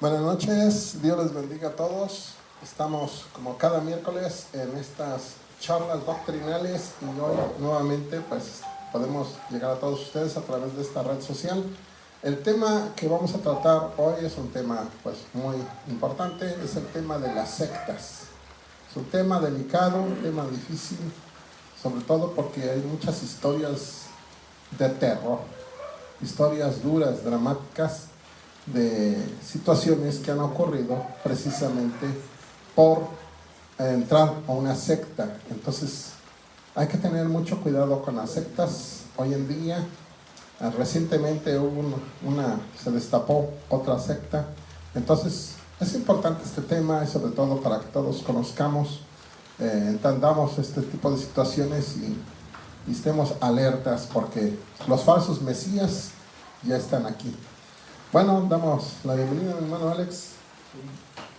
Buenas noches, Dios les bendiga a todos. Estamos como cada miércoles en estas charlas doctrinales y hoy nuevamente pues podemos llegar a todos ustedes a través de esta red social. El tema que vamos a tratar hoy es un tema pues muy importante, es el tema de las sectas. Es un tema delicado, un tema difícil, sobre todo porque hay muchas historias de terror, historias duras, dramáticas, de situaciones que han ocurrido precisamente por entrar a una secta. Entonces hay que tener mucho cuidado con las sectas hoy en día. Recientemente hubo se destapó otra secta. Entonces es importante este tema y sobre todo para que todos conozcamos, entendamos este tipo de situaciones y estemos alertas porque los falsos mesías ya están aquí. Bueno, damos la bienvenida a mi hermano Alex.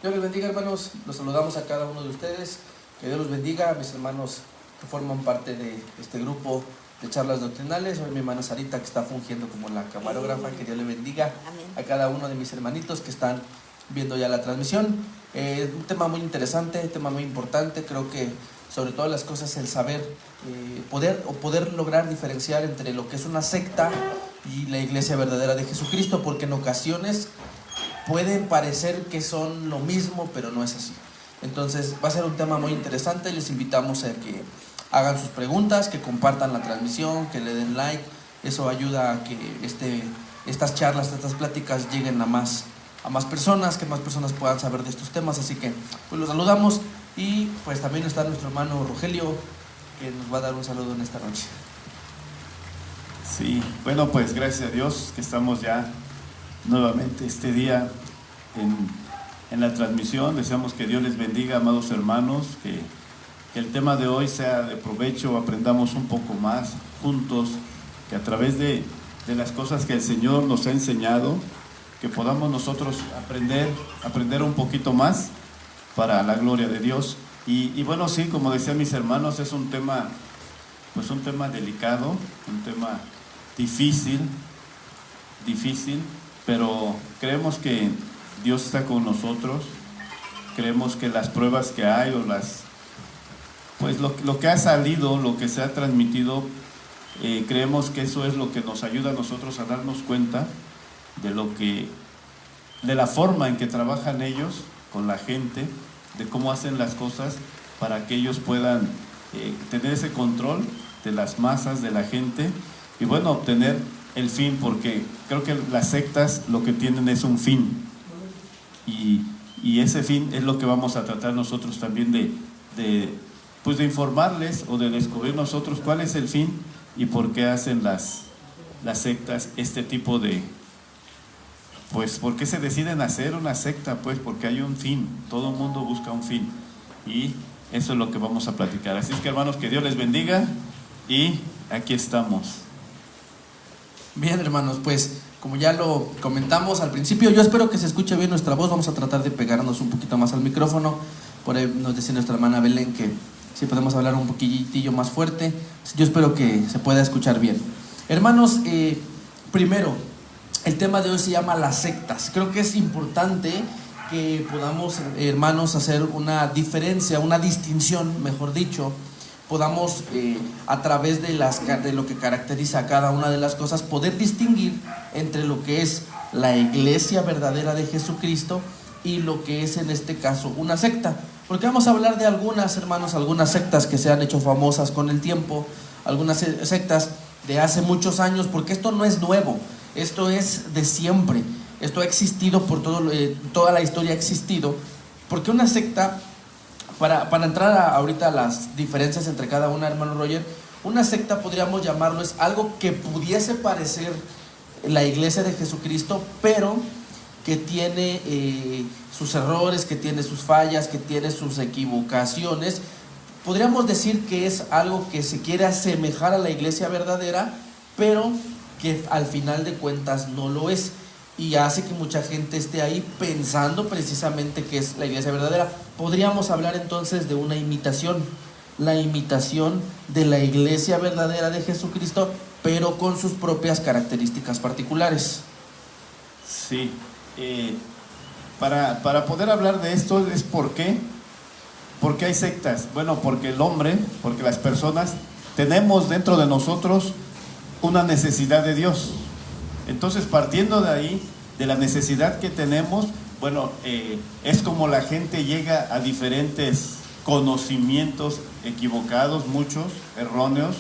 Dios les bendiga, hermanos. Los saludamos a cada uno de ustedes. Que Dios los bendiga a mis hermanos que forman parte de este grupo de charlas doctrinales. Hoy mi hermana Sarita, que está fungiendo como la camarógrafa. Que Dios le bendiga a cada uno de mis hermanitos que están viendo ya la transmisión. Un tema muy interesante, un tema muy importante. Creo que sobre todas las cosas el saber, poder lograr diferenciar entre lo que es una secta y la iglesia verdadera de Jesucristo, porque en ocasiones pueden parecer que son lo mismo, pero no es así. Entonces va a ser un tema muy interesante. Les invitamos a que hagan sus preguntas, que compartan la transmisión, que le den like. Eso ayuda a que estas charlas, estas pláticas lleguen a más personas, que más personas puedan saber de estos temas. Así que pues los saludamos y pues también está nuestro hermano Rogelio, que nos va a dar un saludo en esta noche. Sí, bueno, pues gracias a Dios que estamos ya nuevamente este día en la transmisión. Deseamos que Dios les bendiga, amados hermanos, que el tema de hoy sea de provecho, aprendamos un poco más juntos, que a través de las cosas que el Señor nos ha enseñado, que podamos nosotros aprender un poquito más para la gloria de Dios. Y bueno, sí, como decían mis hermanos, es un tema delicado, un tema difícil, pero creemos que Dios está con nosotros. Creemos que las pruebas que hay o lo que ha salido, lo que se ha transmitido, creemos que eso es lo que nos ayuda a nosotros a darnos cuenta de la forma en que trabajan ellos con la gente, de cómo hacen las cosas para que ellos puedan tener ese control de las masas, de la gente, y bueno, obtener el fin, porque creo que las sectas lo que tienen es un fin, y ese fin es lo que vamos a tratar nosotros también de informarles o de descubrir nosotros cuál es el fin y por qué hacen las sectas este tipo de, pues por qué se deciden hacer una secta, pues porque hay un fin, todo el mundo busca un fin, y eso es lo que vamos a platicar. Así es que, hermanos, que Dios les bendiga y aquí estamos. Bien, hermanos, pues como ya lo comentamos al principio, yo espero que se escuche bien nuestra voz. Vamos a tratar de pegarnos un poquito más al micrófono. Por ahí nos decía nuestra hermana Belén que si podemos hablar un poquitillo más fuerte. Yo espero que se pueda escuchar bien. Hermanos, primero, el tema de hoy se llama las sectas. Creo que es importante que podamos, hermanos, hacer una diferencia, una distinción, mejor dicho. Podamos, a través de lo que caracteriza a cada una de las cosas, poder distinguir entre lo que es la iglesia verdadera de Jesucristo y lo que es en este caso una secta. Porque vamos a hablar de algunas, hermanos, algunas sectas que se han hecho famosas con el tiempo, algunas sectas de hace muchos años, porque esto no es nuevo, esto es de siempre, esto ha existido por toda la historia ha existido, porque una secta, para entrar ahorita a las diferencias entre cada una, hermano Roger, una secta podríamos llamarlo, es algo que pudiese parecer la iglesia de Jesucristo, pero que tiene sus errores, que tiene sus fallas, que tiene sus equivocaciones. Podríamos decir que es algo que se quiere asemejar a la iglesia verdadera, pero que al final de cuentas no lo es, y hace que mucha gente esté ahí pensando precisamente que es la iglesia verdadera. Podríamos hablar entonces de una imitación, la imitación de la iglesia verdadera de Jesucristo, pero con sus propias características particulares. Sí, para poder hablar de esto es ¿por qué? ¿Por qué hay sectas? Bueno, porque el hombre, porque las personas tenemos dentro de nosotros una necesidad de Dios. Entonces, partiendo de ahí, de la necesidad que tenemos, bueno, es como la gente llega a diferentes conocimientos equivocados, muchos, erróneos,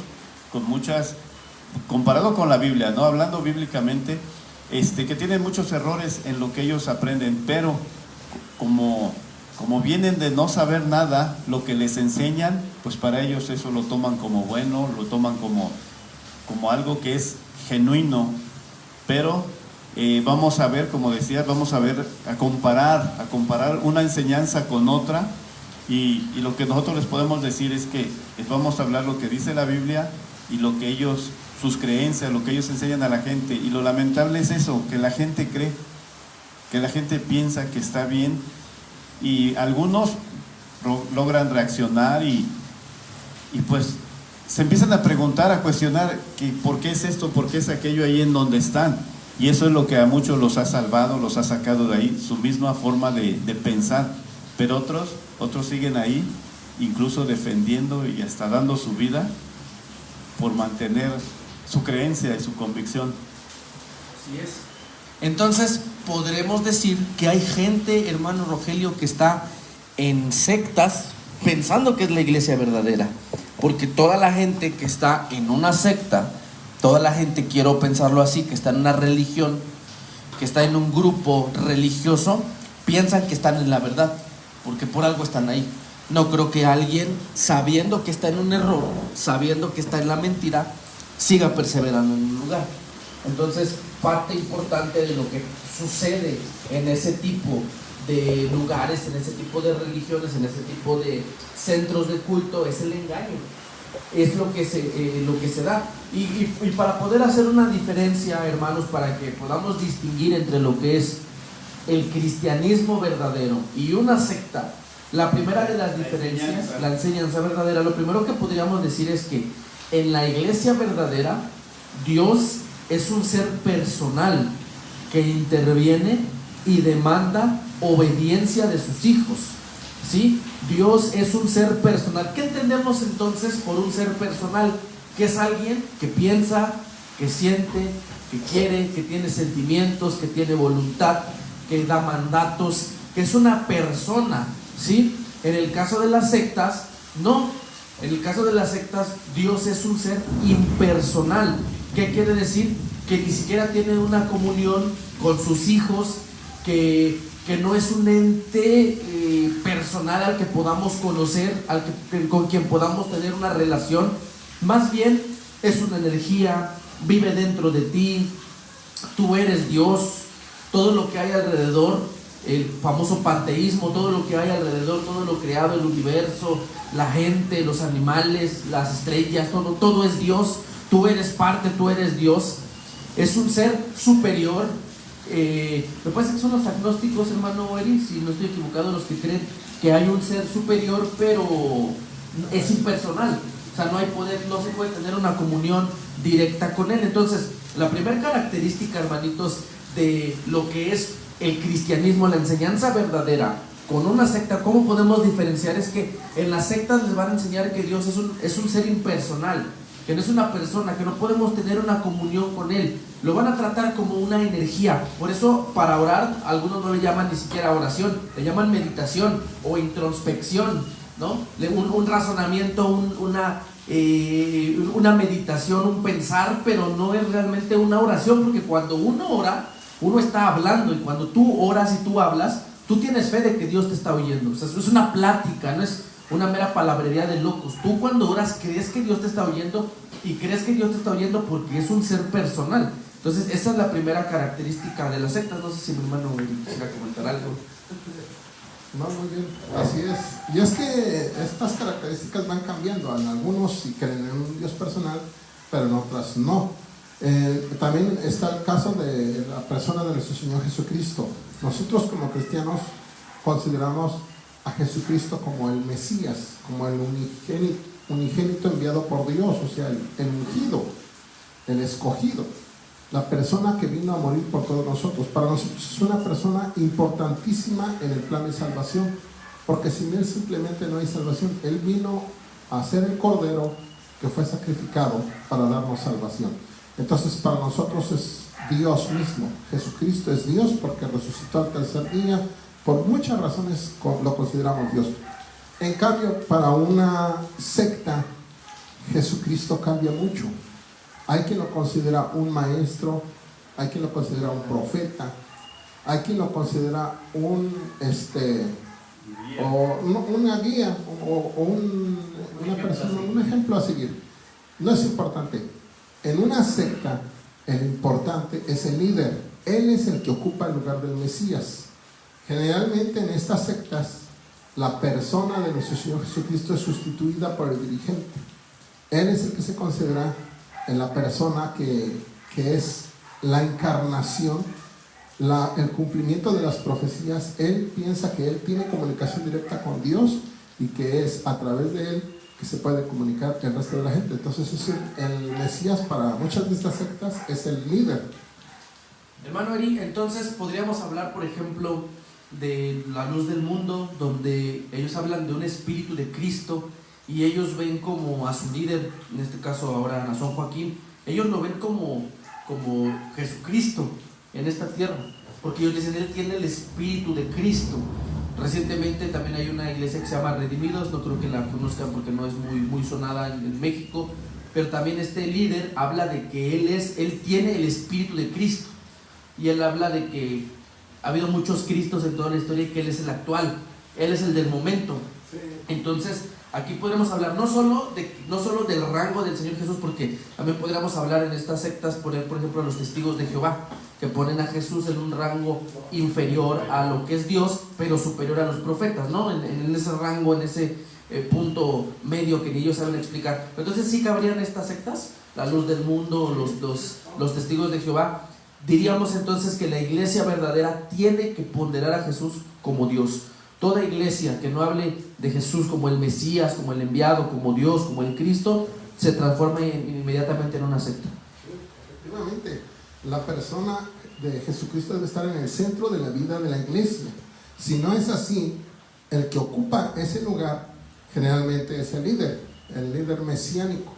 con muchas, comparado con la Biblia, ¿no? Hablando bíblicamente, que tienen muchos errores en lo que ellos aprenden, pero como vienen de no saber nada, lo que les enseñan, pues para ellos eso lo toman como bueno, lo toman como algo que es genuino, pero vamos a ver, como decías, a comparar una enseñanza con otra, y lo que nosotros les podemos decir es que vamos a hablar lo que dice la Biblia y lo que ellos, sus creencias, lo que ellos enseñan a la gente, y lo lamentable es eso, que la gente cree, que la gente piensa que está bien, y algunos logran reaccionar y pues se empiezan a preguntar, a cuestionar que por qué es esto, por qué es aquello ahí en donde están, y eso es lo que a muchos los ha salvado, los ha sacado de ahí, su misma forma de pensar, pero otros siguen ahí, incluso defendiendo y hasta dando su vida por mantener su creencia y su convicción. Así es. Entonces, podremos decir que hay gente, hermano Rogelio, que está en sectas pensando que es la iglesia verdadera. Porque toda la gente que está en una secta, toda la gente, quiero pensarlo así, que está en una religión, que está en un grupo religioso, piensan que están en la verdad, porque por algo están ahí. No creo que alguien, sabiendo que está en un error, sabiendo que está en la mentira, siga perseverando en un lugar. Entonces, parte importante de lo que sucede en ese tipo de lugares, en ese tipo de religiones, en ese tipo de centros de culto, es el engaño. Es lo que se da. Y para poder hacer una diferencia, hermanos, para que podamos distinguir entre lo que es el cristianismo verdadero y una secta, la primera de las diferencias, la enseñanza verdadera, lo primero que podríamos decir es que en la iglesia verdadera, Dios es un ser personal que interviene y demanda obediencia de sus hijos, ¿sí? Dios es un ser personal. ¿Qué entendemos entonces por un ser personal? Que es alguien que piensa, que siente, que quiere, que tiene sentimientos, que tiene voluntad, que da mandatos, que es una persona, ¿sí? En el caso de las sectas, no. En el caso de las sectas, Dios es un ser impersonal. ¿Qué quiere decir? Que ni siquiera tiene una comunión con sus hijos, que no es un ente personal al que podamos conocer, con quien podamos tener una relación. Más bien es una energía, vive dentro de ti, tú eres Dios, todo lo que hay alrededor, el famoso panteísmo, todo lo que hay alrededor, todo lo creado, el universo, la gente, los animales, las estrellas, todo es Dios. Tú eres parte, tú eres Dios. Es un ser superior. Me parece que son los agnósticos, hermano Eri, si no estoy equivocado, los que creen que hay un ser superior, pero es impersonal. O sea, no hay poder, no se puede tener una comunión directa con él. Entonces, la primera característica, hermanitos, de lo que es el cristianismo, la enseñanza verdadera, con una secta, ¿cómo podemos diferenciar? Es que en las sectas les van a enseñar que Dios es un ser impersonal, que no es una persona, que no podemos tener una comunión con Él. Lo van a tratar como una energía. Por eso, para orar, algunos no le llaman ni siquiera oración, le llaman meditación o introspección, ¿no? Un razonamiento, una meditación, un pensar, pero no es realmente una oración, porque cuando uno ora, uno está hablando, y cuando tú oras y tú hablas, tú tienes fe de que Dios te está oyendo. O sea, es una plática, no es una mera palabrería de locos. Tú cuando oras crees que Dios te está oyendo, y crees que Dios te está oyendo porque es un ser personal. Entonces esa es la primera característica de las sectas. No sé si mi hermano quisiera comentar algo. No, muy bien, así es. Y es que estas características van cambiando. En algunos sí creen en un Dios personal, pero en otras no. También está el caso de la persona de nuestro Señor Jesucristo. Nosotros como cristianos consideramos a Jesucristo como el Mesías, como el unigénito enviado por Dios, o sea, el ungido, el escogido. la persona que vino a morir por todos nosotros. Para nosotros es una persona importantísima en el plan de salvación, porque sin Él simplemente no hay salvación. Él vino a ser el Cordero que fue sacrificado para darnos salvación. Entonces para nosotros es Dios mismo. Jesucristo es Dios porque resucitó al tercer día. Por muchas razones lo consideramos Dios. En cambio, para una secta, Jesucristo cambia mucho. Hay quien lo considera un maestro, hay quien lo considera un profeta, hay quien lo considera una guía una persona, un ejemplo a seguir. No es importante. En una secta, el importante es el líder. Él es el que ocupa el lugar del Mesías. Generalmente en estas sectas, la persona de nuestro Señor Jesucristo es sustituida por el dirigente. Él es el que se considera en la persona que es la encarnación, el cumplimiento de las profecías. Él piensa que él tiene comunicación directa con Dios y que es a través de él que se puede comunicar el resto de la gente. Entonces el Mesías para muchas de estas sectas es el líder. Hermano Eri, entonces podríamos hablar, por ejemplo, de la luz del mundo, donde ellos hablan de un espíritu de Cristo y ellos ven como a su líder, en este caso ahora Nazón Joaquín, ellos lo ven como Jesucristo en esta tierra, porque ellos dicen, él tiene el espíritu de Cristo. Recientemente también hay una iglesia que se llama Redimidos, no creo que la conozcan porque no es muy sonada en México, pero también este líder habla de que él tiene el espíritu de Cristo, y él habla de que ha habido muchos Cristos en toda la historia y que él es el actual, él es el del momento. Entonces aquí podemos hablar no solo del rango del Señor Jesús, porque también podríamos hablar en estas sectas, por ejemplo, los testigos de Jehová, que ponen a Jesús en un rango inferior a lo que es Dios, pero superior a los profetas, ¿no? En ese rango, en ese punto medio que ni ellos saben explicar. Entonces sí cabrían estas sectas, la luz del mundo, los testigos de Jehová. Diríamos entonces que la iglesia verdadera tiene que ponderar a Jesús como Dios. Toda iglesia que no hable de Jesús como el Mesías, como el enviado, como Dios, como el Cristo, se transforma inmediatamente en una secta. Sí, efectivamente, la persona de Jesucristo debe estar en el centro de la vida de la iglesia. Si no es así, el que ocupa ese lugar generalmente es el líder mesiánico.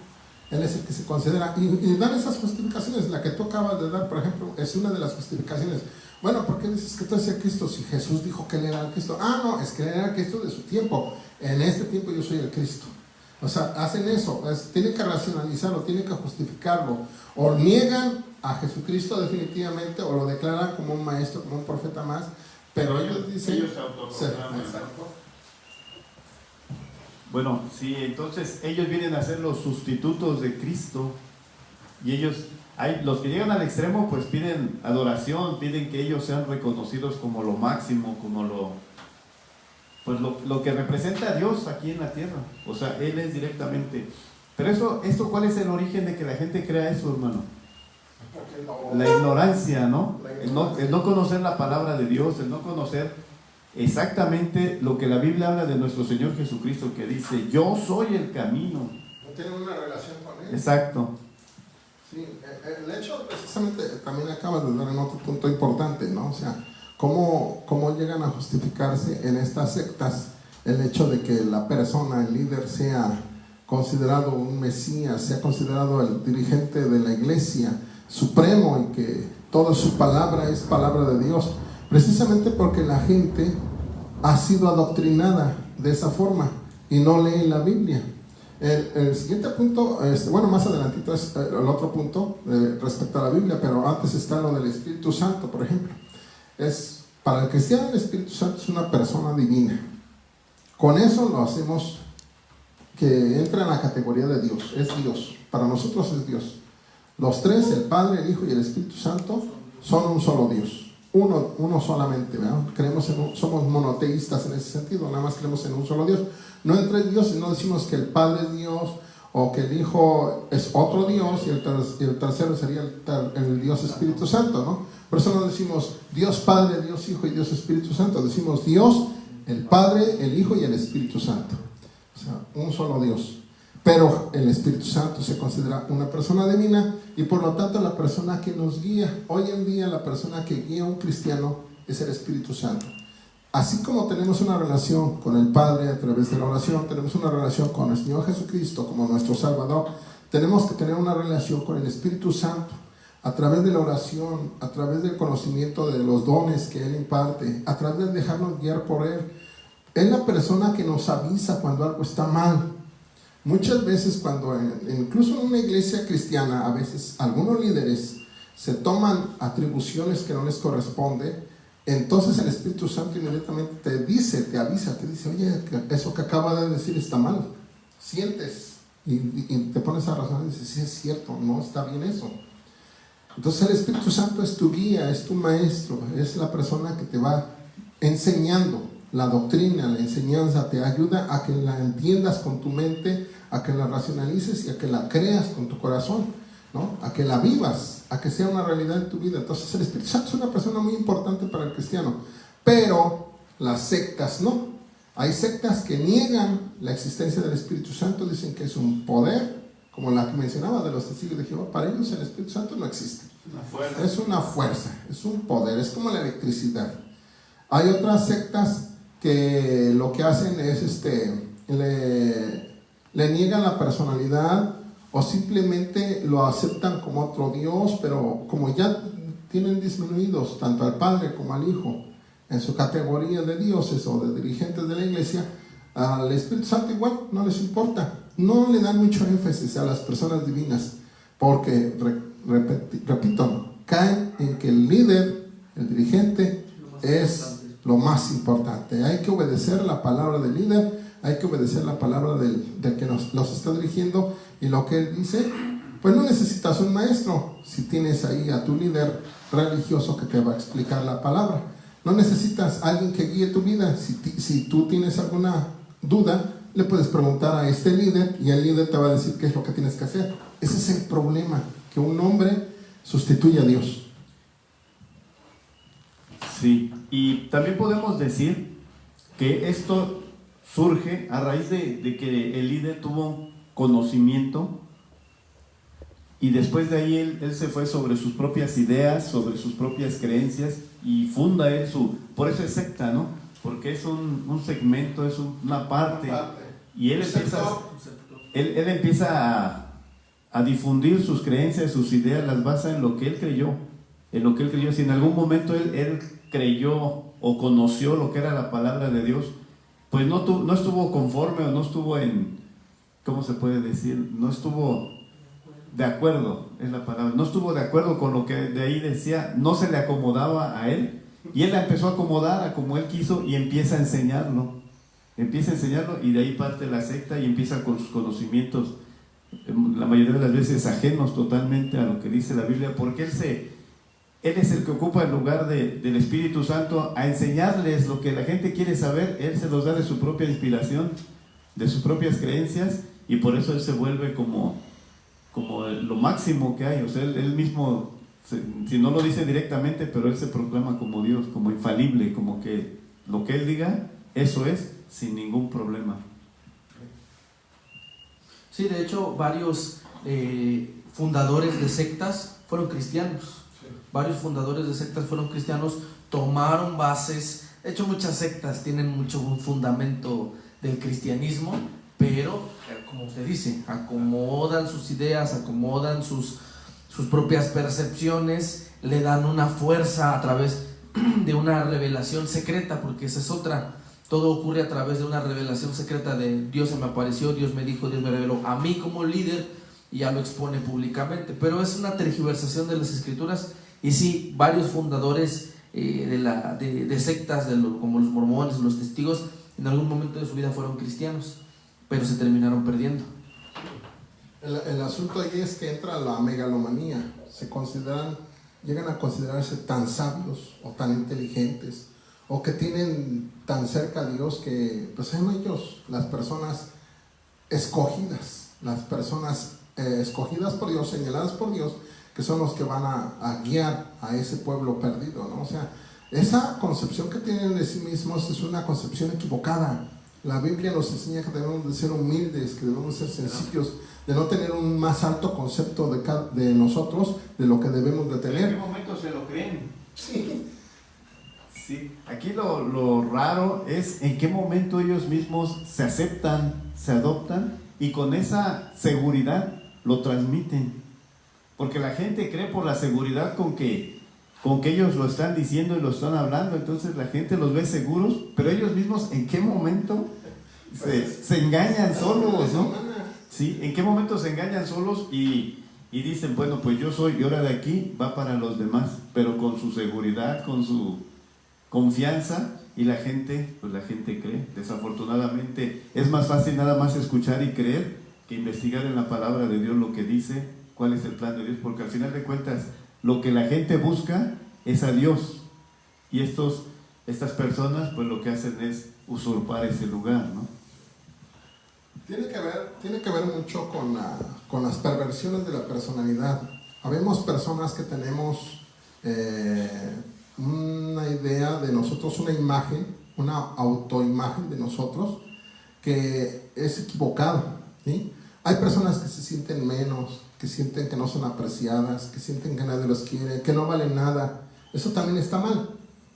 Él es el que se considera, y dan esas justificaciones. La que tú acabas de dar, por ejemplo, es una de las justificaciones. Bueno, ¿por qué dices que tú eres el Cristo si Jesús dijo que él era el Cristo? Ah, no, es que él era el Cristo de su tiempo. En este tiempo yo soy el Cristo. O sea, hacen eso, tienen que racionalizarlo, tienen que justificarlo. O niegan a Jesucristo definitivamente, o lo declaran como un maestro, como un profeta más, pero ellos dicen... Ellos se autoproclaman. Bueno, sí, entonces ellos vienen a ser los sustitutos de Cristo, y los que llegan al extremo pues piden adoración, piden que ellos sean reconocidos como lo máximo, como lo que representa a Dios aquí en la tierra. O sea, Él es directamente. Pero esto ¿cuál es el origen de que la gente crea eso, hermano? La ignorancia, ¿no? El no conocer la palabra de Dios, el no conocer exactamente lo que la Biblia habla de nuestro Señor Jesucristo, que dice, yo soy el camino. No tienen una relación con Él. Exacto. Sí, el hecho precisamente también acabas de dar en otro punto importante, ¿no? O sea, ¿cómo llegan a justificarse en estas sectas el hecho de que la persona, el líder, sea considerado un Mesías, sea considerado el dirigente de la iglesia supremo y que toda su palabra es palabra de Dios? Precisamente porque la gente ha sido adoctrinada de esa forma y no lee la Biblia. El siguiente punto, más adelantito es el otro punto respecto a la Biblia, pero antes está lo del Espíritu Santo, por ejemplo. Para el cristiano el Espíritu Santo es una persona divina. Con eso lo hacemos que entra en la categoría de Dios, es Dios. Para nosotros es Dios. Los tres, el Padre, el Hijo y el Espíritu Santo, son un solo Dios. Uno solamente, ¿verdad? Somos monoteístas en ese sentido, nada más creemos en un solo Dios. No en tres dioses, no decimos que el Padre es Dios o que el Hijo es otro Dios y el tercero sería el Dios Espíritu Santo, ¿no? Por eso no decimos Dios Padre, Dios Hijo y Dios Espíritu Santo, decimos Dios, el Padre, el Hijo y el Espíritu Santo. O sea, un solo Dios. Pero el Espíritu Santo se considera una persona divina y por lo tanto la persona que nos guía, hoy en día la persona que guía a un cristiano es el Espíritu Santo. Así como tenemos una relación con el Padre a través de la oración, tenemos una relación con el Señor Jesucristo como nuestro Salvador, tenemos que tener una relación con el Espíritu Santo a través de la oración, a través del conocimiento de los dones que Él imparte, a través de dejarnos guiar por Él. Es la persona que nos avisa cuando algo está mal. Muchas veces cuando, incluso en una iglesia cristiana, a veces algunos líderes se toman atribuciones que no les corresponde, entonces el Espíritu Santo inmediatamente te dice, te avisa, te dice, oye, eso que acaba de decir está mal. Sientes y te pones a razonar y dices, sí es cierto, no está bien eso. Entonces el Espíritu Santo es tu guía, es tu maestro, es la persona que te va enseñando la doctrina, la enseñanza, te ayuda a que la entiendas con tu mente, a que la racionalices y a que la creas con tu corazón, ¿no? A que la vivas, a que sea una realidad en tu vida. Entonces el Espíritu Santo es una persona muy importante para el cristiano, pero las sectas no. Hay sectas que niegan la existencia del Espíritu Santo, dicen que es un poder, como la que mencionaba de los testigos de Jehová. Para ellos el Espíritu Santo no existe, es una fuerza, es un poder, es como la electricidad. Hay otras sectas que lo que hacen es le niegan la personalidad o simplemente lo aceptan como otro Dios, pero como ya tienen disminuidos tanto al Padre como al Hijo en su categoría de dioses o de dirigentes de la iglesia, al Espíritu Santo igual no les importa, no le dan mucho énfasis a las personas divinas, porque repito, caen en que el líder, el dirigente es lo más importante. Hay que obedecer la palabra del líder, hay que obedecer la palabra del que los está dirigiendo, y lo que él dice, pues no necesitas un maestro si tienes ahí a tu líder religioso que te va a explicar la palabra. No necesitas a alguien que guíe tu vida. Si tú tienes alguna duda, le puedes preguntar a este líder y el líder te va a decir qué es lo que tienes que hacer. Ese es el problema, que un hombre sustituye a Dios. Sí, y también podemos decir que esto surge a raíz de que el líder tuvo conocimiento y después de ahí él se fue sobre sus propias ideas, sobre sus propias creencias y funda él por eso es secta, ¿no? Porque es un segmento, es una parte y él empieza a difundir sus creencias, sus ideas, las basa en lo que él creyó, Si en algún momento él creyó o conoció lo que era la palabra de Dios, pues no estuvo conforme o no estuvo ¿cómo se puede decir? No estuvo de acuerdo, es la palabra, no estuvo de acuerdo con lo que de ahí decía, no se le acomodaba a él, y él la empezó a acomodar a como él quiso y empieza a enseñarlo, y de ahí parte la secta y empieza con sus conocimientos, la mayoría de las veces ajenos totalmente a lo que dice la Biblia, porque él es el que ocupa el lugar del Espíritu Santo a enseñarles lo que la gente quiere saber. Él se los da de su propia inspiración, de sus propias creencias, y por eso él se vuelve como lo máximo que hay. O sea, él mismo, si no lo dice directamente, pero él se proclama como Dios, como infalible, como que lo que él diga, eso es, sin ningún problema. Sí, de hecho, varios fundadores de sectas fueron cristianos. Varios fundadores de sectas fueron cristianos, tomaron bases. De hecho, muchas sectas tienen mucho un fundamento del cristianismo, pero, como usted dice, acomodan sus ideas, acomodan sus propias percepciones, le dan una fuerza a través de una revelación secreta, porque esa es otra. Todo ocurre a través de una revelación secreta de Dios se me apareció, Dios me dijo, Dios me reveló a mí como líder, y ya lo expone públicamente. Pero es una tergiversación de las escrituras. Y sí, varios fundadores de sectas como los mormones, los testigos, en algún momento de su vida fueron cristianos, pero se terminaron perdiendo. El asunto ahí es que entra la megalomanía. Llegan a considerarse tan sabios o tan inteligentes, o que tienen tan cerca a Dios que pues son ellos las personas escogidas, escogidas por Dios, señaladas por Dios, que son los que van a guiar a ese pueblo perdido, ¿no? O sea, esa concepción que tienen de sí mismos es una concepción equivocada. La Biblia nos enseña que debemos de ser humildes, que debemos ser sencillos, de no tener un más alto concepto de nosotros, de lo que debemos de tener. ¿En qué momento se lo creen? Sí. Sí, aquí lo raro es en qué momento ellos mismos se aceptan, se adoptan y con esa seguridad lo transmiten. Porque la gente cree por la seguridad con que ellos lo están diciendo y lo están hablando, entonces la gente los ve seguros, pero ellos mismos en qué momento se engañan solos, ¿no? Sí, en qué momento se engañan solos y dicen, bueno, pues yo soy y ahora de aquí va para los demás, pero con su seguridad, con su confianza, y la gente cree. Desafortunadamente es más fácil nada más escuchar y creer que investigar en la palabra de Dios lo que dice, cuál es el plan de Dios, porque al final de cuentas lo que la gente busca es a Dios, y estas personas pues lo que hacen es usurpar ese lugar, ¿no? Tiene que ver mucho con las perversiones de la personalidad. Habemos personas que tenemos una idea de nosotros, una imagen, una autoimagen de nosotros que es equivocada, ¿sí? Hay personas que se sienten menos, que sienten que no son apreciadas, que sienten que nadie los quiere, que no valen nada. Eso también está mal,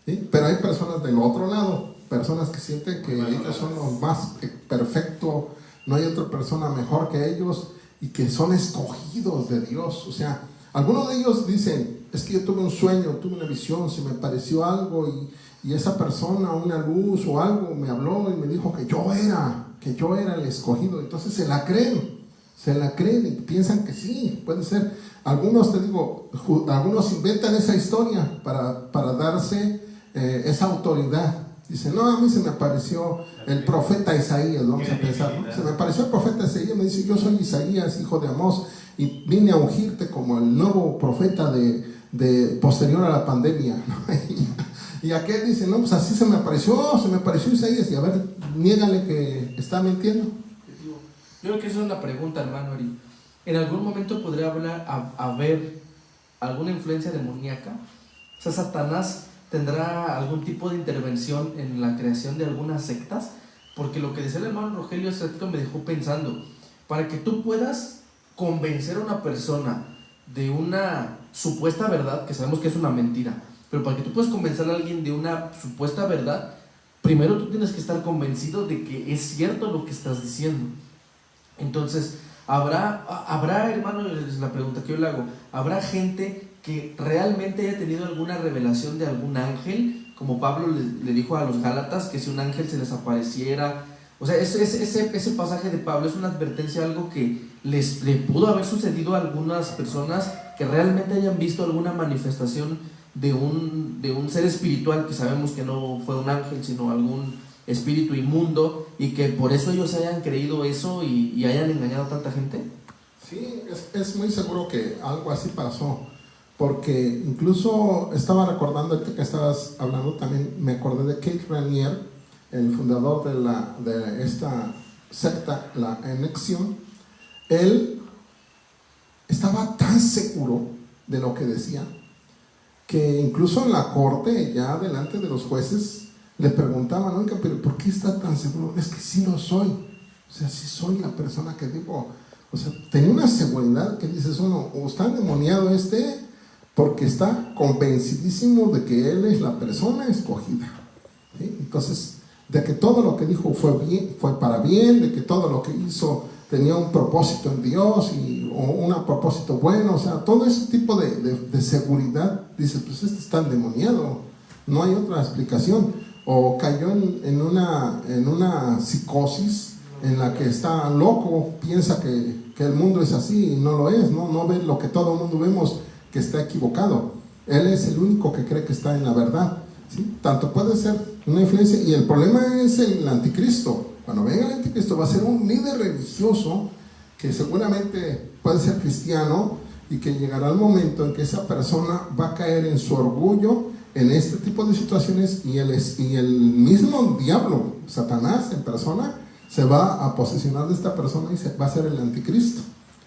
¿sí? Pero hay personas del otro lado, personas que sienten que ellos son los más perfectos, no hay otra persona mejor que ellos y que son escogidos de Dios. O sea, algunos de ellos dicen, es que yo tuve un sueño, tuve una visión, se me pareció algo y esa persona, una luz o algo me habló y me dijo que yo era el escogido. Entonces se la creen y piensan que sí, puede ser. Algunos, te digo, algunos inventan esa historia para darse esa autoridad. Dicen, no, a mí se me apareció el profeta Isaías, vamos a pensar, ¿no? Se me apareció el profeta Isaías, me dice, yo soy Isaías, hijo de Amós, y vine a ungirte como el nuevo profeta de posterior a la pandemia, ¿no? Y aquel dice, no, pues así se me apareció Isaías, y a ver, niégale que está mintiendo. Yo creo que esa es una pregunta, hermano Eri. ¿En algún momento podría haber alguna influencia demoníaca? O sea, Satanás tendrá algún tipo de intervención en la creación de algunas sectas, porque lo que decía el hermano Rogelio hace ratito me dejó pensando, para que tú puedas convencer a una persona de una supuesta verdad, que sabemos que es una mentira, pero para que tú puedas convencer a alguien de una supuesta verdad, primero tú tienes que estar convencido de que es cierto lo que estás diciendo. Entonces, habrá, hermano, es la pregunta que yo le hago, ¿habrá gente que realmente haya tenido alguna revelación de algún ángel? Como Pablo le dijo a los Gálatas, que si un ángel se les apareciera. O sea, ese pasaje de Pablo es una advertencia, algo que le pudo haber sucedido a algunas personas que realmente hayan visto alguna manifestación de un ser espiritual, que sabemos que no fue un ángel, sino algún espíritu inmundo, y que por eso ellos hayan creído eso y hayan engañado a tanta gente. Sí, es muy seguro que algo así pasó, porque incluso estaba recordando, ahorita que estabas hablando también, me acordé de Keith Raniere, el fundador de esta secta, la NXIVM. Él estaba tan seguro de lo que decía, que incluso en la corte, ya delante de los jueces, le preguntaban, oiga, pero ¿por qué está tan seguro? Es que sí lo soy, o sea, sí soy la persona que digo. O sea, tenía una seguridad que dices uno, o está endemoniado porque está convencidísimo de que él es la persona escogida, ¿sí? Entonces, de que todo lo que dijo fue para bien, de que todo lo que hizo tenía un propósito en Dios o un propósito bueno. O sea, todo ese tipo de seguridad, dices, pues este está endemoniado, no hay otra explicación. O cayó en una psicosis en la que está loco, piensa que el mundo es así y no lo es, no ve lo que todo el mundo vemos, que está equivocado. Él es el único que cree que está en la verdad, ¿sí? Tanto puede ser una influencia, y el problema es el anticristo. Cuando venga el anticristo va a ser un líder religioso que seguramente puede ser cristiano, y que llegará el momento en que esa persona va a caer en su orgullo en este tipo de situaciones, y el mismo diablo, Satanás en persona, se va a posesionar de esta persona y va a ser el anticristo.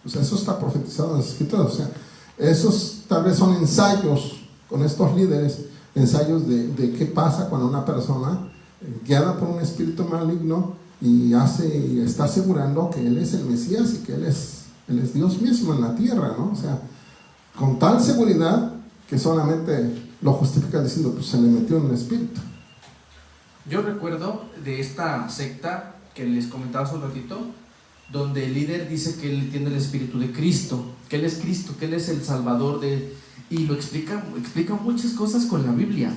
O sea, eso está profetizado en las escrituras. O sea, esos tal vez son ensayos con estos líderes, ensayos de qué pasa cuando una persona, guiada por un espíritu maligno, y está asegurando que Él es el Mesías y que Él es Dios mismo en la tierra, ¿no? O sea, con tal seguridad que solamente lo justifica diciendo, pues se le metió en el espíritu. Yo recuerdo de esta secta que les comentaba hace un ratito, donde el líder dice que él tiene el espíritu de Cristo, que él es Cristo, que él es el Salvador y lo explica muchas cosas con la Biblia,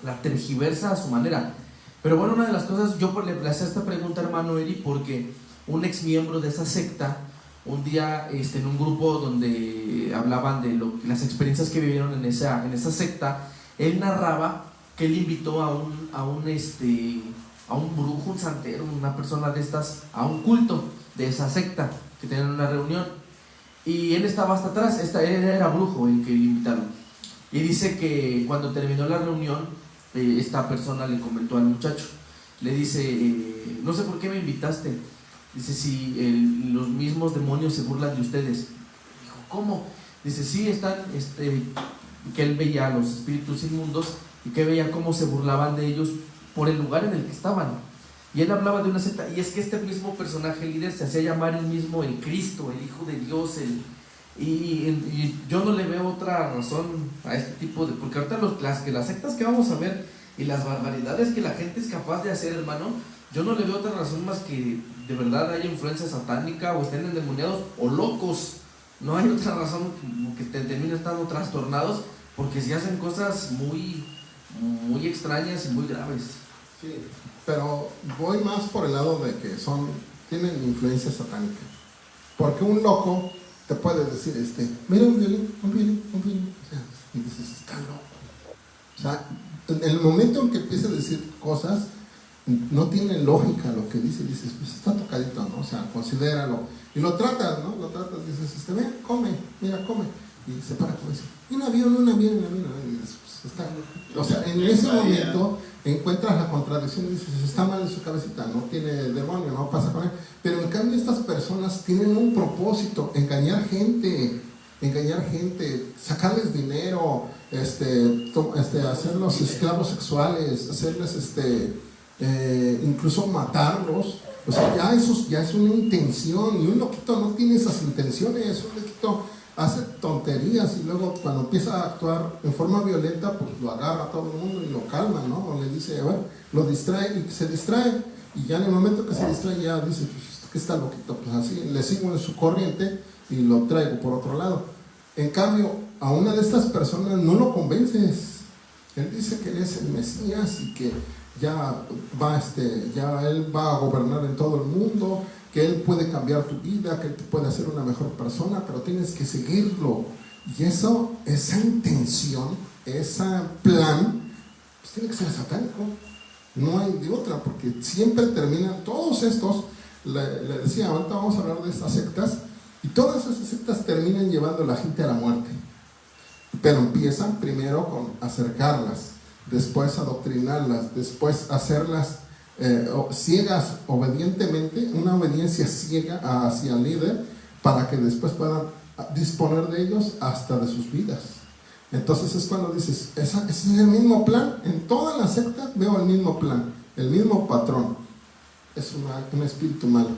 la tergiversa a su manera. Pero bueno, una de las cosas, yo le hacía esta pregunta, hermano Eri, porque un ex miembro de esa secta, un día en un grupo donde hablaban de las experiencias que vivieron en esa secta, él narraba que él invitó a un brujo, un santero, una persona de estas, a un culto de esa secta, que tenían una reunión, y él estaba hasta atrás. Él era brujo el que le invitaron, y dice que cuando terminó la reunión, esta persona le comentó al muchacho, le dice, no sé por qué me invitaste. Dice, si los mismos demonios se burlan de ustedes. Dijo, ¿cómo? Dice, sí, están, que él veía a los espíritus inmundos y que veía cómo se burlaban de ellos por el lugar en el que estaban. Y él hablaba de una secta, y es que este mismo personaje líder se hacía llamar el mismo el Cristo, el Hijo de Dios, y yo no le veo otra razón a este tipo de, porque ahorita las sectas que vamos a ver y las barbaridades que la gente es capaz de hacer, hermano, yo no le veo otra razón más que de verdad haya influencia satánica, o estén endemoniados o locos. No hay otra razón que terminen estando trastornados, porque si hacen cosas muy, muy extrañas y muy graves. Sí, pero voy más por el lado de que tienen influencia satánica. Porque un loco te puede decir, mira un violín. O sea, y dices, está loco. O sea, en el momento en que empieza a decir cosas, no tiene lógica lo que dice, dices, pues está tocadito, ¿no? O sea, considéralo. Y lo tratas, ¿no? Dices, ven, come, mira, come. Y se para como dice, un avión. Y dices, pues está loco. O sea, en ese momento encuentras la contradicción y dices, está mal en su cabecita, no tiene demonio, no pasa con él. Pero en cambio estas personas tienen un propósito, engañar gente, sacarles dinero, hacerlos esclavos sexuales, hacerles incluso matarlos. O sea, ya es una intención, y un loquito no tiene esas intenciones. Un loquito hace tonterías y luego cuando empieza a actuar en forma violenta, pues lo agarra a todo el mundo y lo calma, ¿no? O le dice, a ver, lo distrae y se distrae, y ya en el momento que se distrae ya dice, pues que está loquito, pues así, le sigo en su corriente y lo traigo por otro lado. En cambio, a una de estas personas no lo convences. Él dice que él es el Mesías y que ya él va a gobernar en todo el mundo, que él puede cambiar tu vida, que él te puede hacer una mejor persona, pero tienes que seguirlo. Y esa intención, ese plan, pues tiene que ser satánico. No hay de otra, porque siempre terminan todos estos, le decía, ahorita vamos a hablar de estas sectas, y todas esas sectas terminan llevando a la gente a la muerte. Pero empiezan primero con acercarlas, después adoctrinarlas, después hacerlas ciegas obedientemente, una obediencia ciega hacia el líder, para que después puedan disponer de ellos hasta de sus vidas. Entonces es cuando dices, ese es el mismo plan. En todas las sectas veo el mismo plan, el mismo patrón. Es un espíritu malo,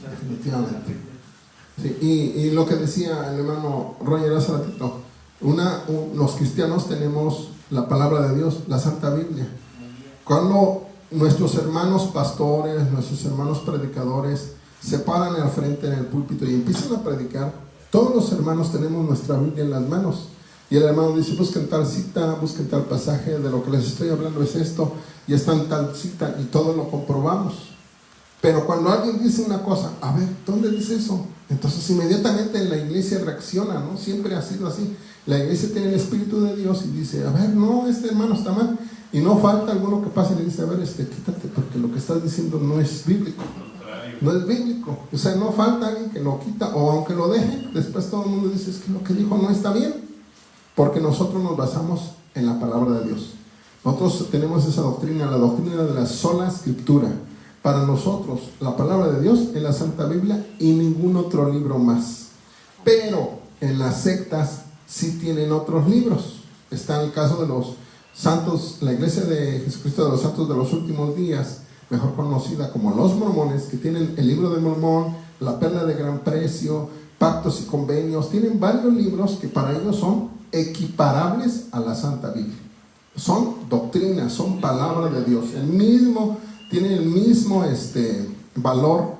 definitivamente. Sí, y lo que decía el hermano Roger hace ratito, los cristianos tenemos la palabra de Dios, la Santa Biblia. Cuando nuestros hermanos pastores, nuestros hermanos predicadores se paran al frente en el púlpito y empiezan a predicar, todos los hermanos tenemos nuestra Biblia en las manos, y el hermano dice, busquen tal cita, busquen tal pasaje, de lo que les estoy hablando es esto, y está en tal cita, y todo lo comprobamos. Pero cuando alguien dice una cosa, a ver, ¿dónde dice eso? Entonces inmediatamente la iglesia reacciona, ¿no? Siempre ha sido así. La iglesia tiene el Espíritu de Dios y dice, a ver, no, este hermano está mal. Y no falta alguno que pase y le dice, a ver, quítate, porque lo que estás diciendo no es bíblico. No es bíblico. O sea, no falta alguien que lo quita, o aunque lo deje, después todo el mundo dice, es que lo que dijo no está bien. Porque nosotros nos basamos en la palabra de Dios. Nosotros tenemos esa doctrina, la doctrina de la sola escritura. Para nosotros, la palabra de Dios es la Santa Biblia y ningún otro libro más. Pero en las sectas sí tienen otros libros. Está el caso de los santos, la iglesia de Jesucristo de los santos de los últimos días, mejor conocida como los mormones, que tienen el libro de Mormón, la perla de gran precio, pactos y convenios, tienen varios libros que para ellos son equiparables a la Santa Biblia. Son doctrinas, son palabra de Dios. Tienen el mismo valor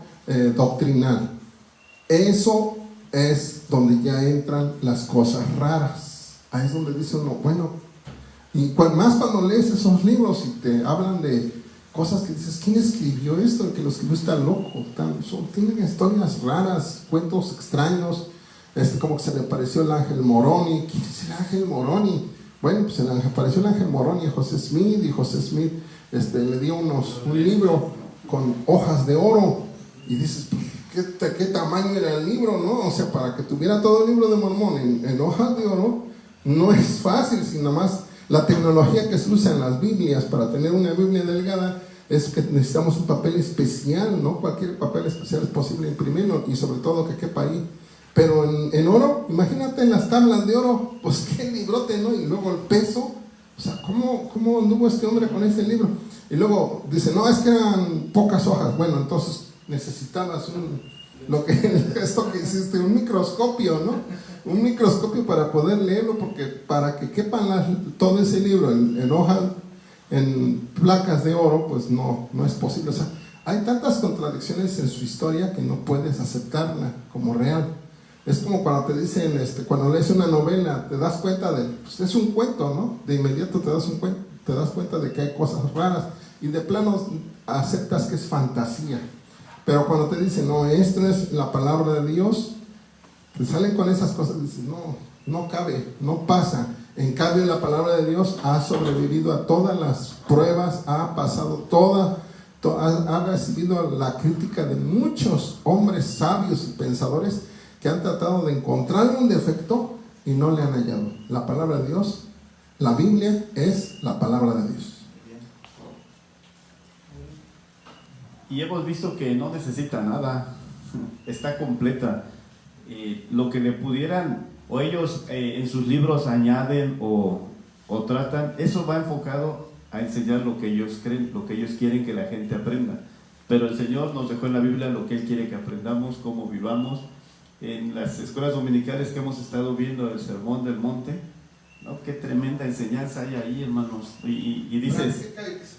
doctrinal. Eso es donde ya entran las cosas raras. Ahí es donde dice uno, bueno, y más cuando lees esos libros y te hablan de cosas que dices, ¿quién escribió esto? El que lo escribió está loco. Tienen historias raras, cuentos extraños, como que se le apareció el ángel Moroni. ¿Quién es el ángel Moroni? Bueno, pues apareció el ángel Moroni a José Smith, y José Smith le dio un libro con hojas de oro, y dices, pues, ¿qué tamaño era el libro, no? O sea, para que tuviera todo el libro de Mormón en hojas de oro, no es fácil, sino más la tecnología que se usa en las Biblias. Para tener una Biblia delgada es que necesitamos un papel especial, no cualquier papel especial es posible imprimirlo, y sobre todo que quepa ahí. Pero en oro, imagínate en las tablas de oro, pues qué librote, ¿no? Y luego el peso, o sea, ¿cómo anduvo este hombre con ese libro? Y luego dice, no, es que eran pocas hojas. Bueno, entonces necesitabas esto que hiciste, un microscopio, ¿no? Un microscopio para poder leerlo, porque para que quepan todo ese libro en hojas, en placas de oro, pues no es posible. O sea, hay tantas contradicciones en su historia que no puedes aceptarla como real. Es como cuando te dicen, cuando lees una novela, te das cuenta pues es un cuento, ¿no? De inmediato te das cuenta de que hay cosas raras, y de plano aceptas que es fantasía. Pero cuando te dicen, no, esto es la palabra de Dios, te salen con esas cosas y dices, no cabe, no pasa. En cambio, la palabra de Dios ha sobrevivido a todas las pruebas, ha pasado ha recibido la crítica de muchos hombres sabios y pensadores que han tratado de encontrarle un defecto y no le han hallado. La palabra de Dios, la Biblia, es la palabra de Dios. Y hemos visto que no necesita nada, está completa. Lo que le pudieran, o ellos en sus libros añaden o tratan, eso va enfocado a enseñar lo que ellos creen, lo que ellos quieren que la gente aprenda. Pero el Señor nos dejó en la Biblia lo que Él quiere que aprendamos, cómo vivamos. En las escuelas dominicales que hemos estado viendo el Sermón del Monte, ¿no? Qué tremenda enseñanza hay ahí, hermanos. Y dices, ¿se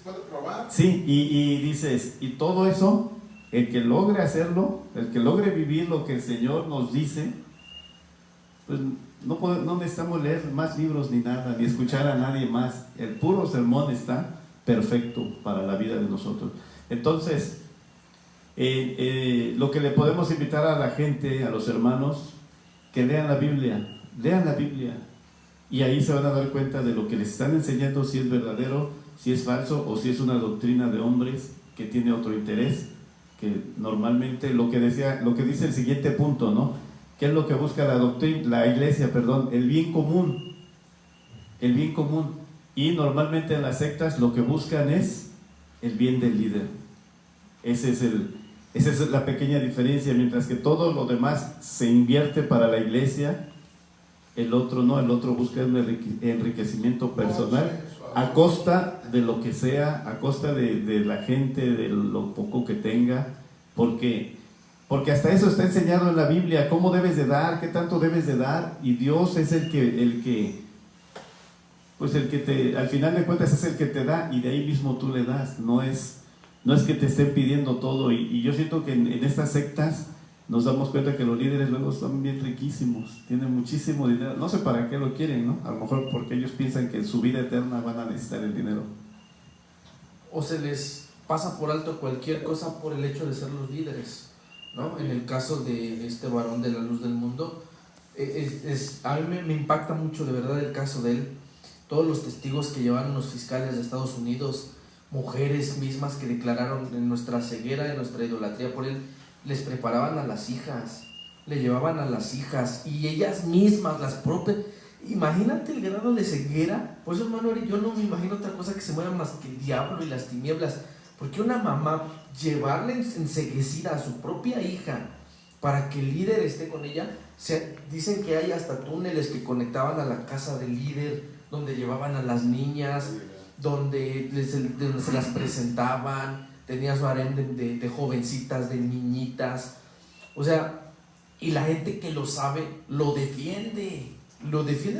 puede probar? sí, y dices, y todo eso, el que logre hacerlo, el que logre vivir lo que el Señor nos dice, pues no necesitamos leer más libros ni nada, ni escuchar a nadie más. El puro sermón está perfecto para la vida de nosotros. Entonces, lo que le podemos invitar a la gente, a los hermanos, que lean la Biblia, y ahí se van a dar cuenta de lo que les están enseñando, si es verdadero, si es falso, o si es una doctrina de hombres que tiene otro interés, que normalmente lo que dice el siguiente punto, ¿no? ¿Qué es lo que busca la iglesia? El bien común. El bien común. Y normalmente en las sectas lo que buscan es el bien del líder. Esa es la pequeña diferencia. Mientras que todo lo demás se invierte para la iglesia, el otro no, el otro busca un enriquecimiento personal a costa de lo que sea, a costa de la gente, de lo poco que tenga, porque hasta eso está enseñado en la Biblia, cómo debes de dar, qué tanto debes de dar, y Dios es el que al final de cuentas es el que te da, y de ahí mismo tú le das. No es que te estén pidiendo todo, y yo siento que en estas sectas nos damos cuenta que los líderes luego son bien riquísimos, tienen muchísimo dinero, no sé para qué lo quieren, ¿no? A lo mejor porque ellos piensan que en su vida eterna van a necesitar el dinero. O se les pasa por alto cualquier cosa por el hecho de ser los líderes, ¿no? En el caso de este varón de la luz del mundo, a mí me impacta mucho de verdad el caso de él. Todos los testigos que llevaron los fiscales de Estados Unidos, mujeres mismas que declararon en nuestra ceguera, en nuestra idolatría por él, les preparaban a las hijas, le llevaban a las hijas, y ellas mismas, las propias. Imagínate el grado de ceguera. Por eso, hermano, yo no me imagino otra cosa que se mueva más que el diablo y las tinieblas. Porque una mamá llevarle enceguecida a su propia hija para que el líder esté con ella, dicen que hay hasta túneles que conectaban a la casa del líder, donde llevaban a las niñas, donde se las presentaban. tenía su harem de jovencitas, de niñitas, o sea, y la gente que lo sabe lo defienden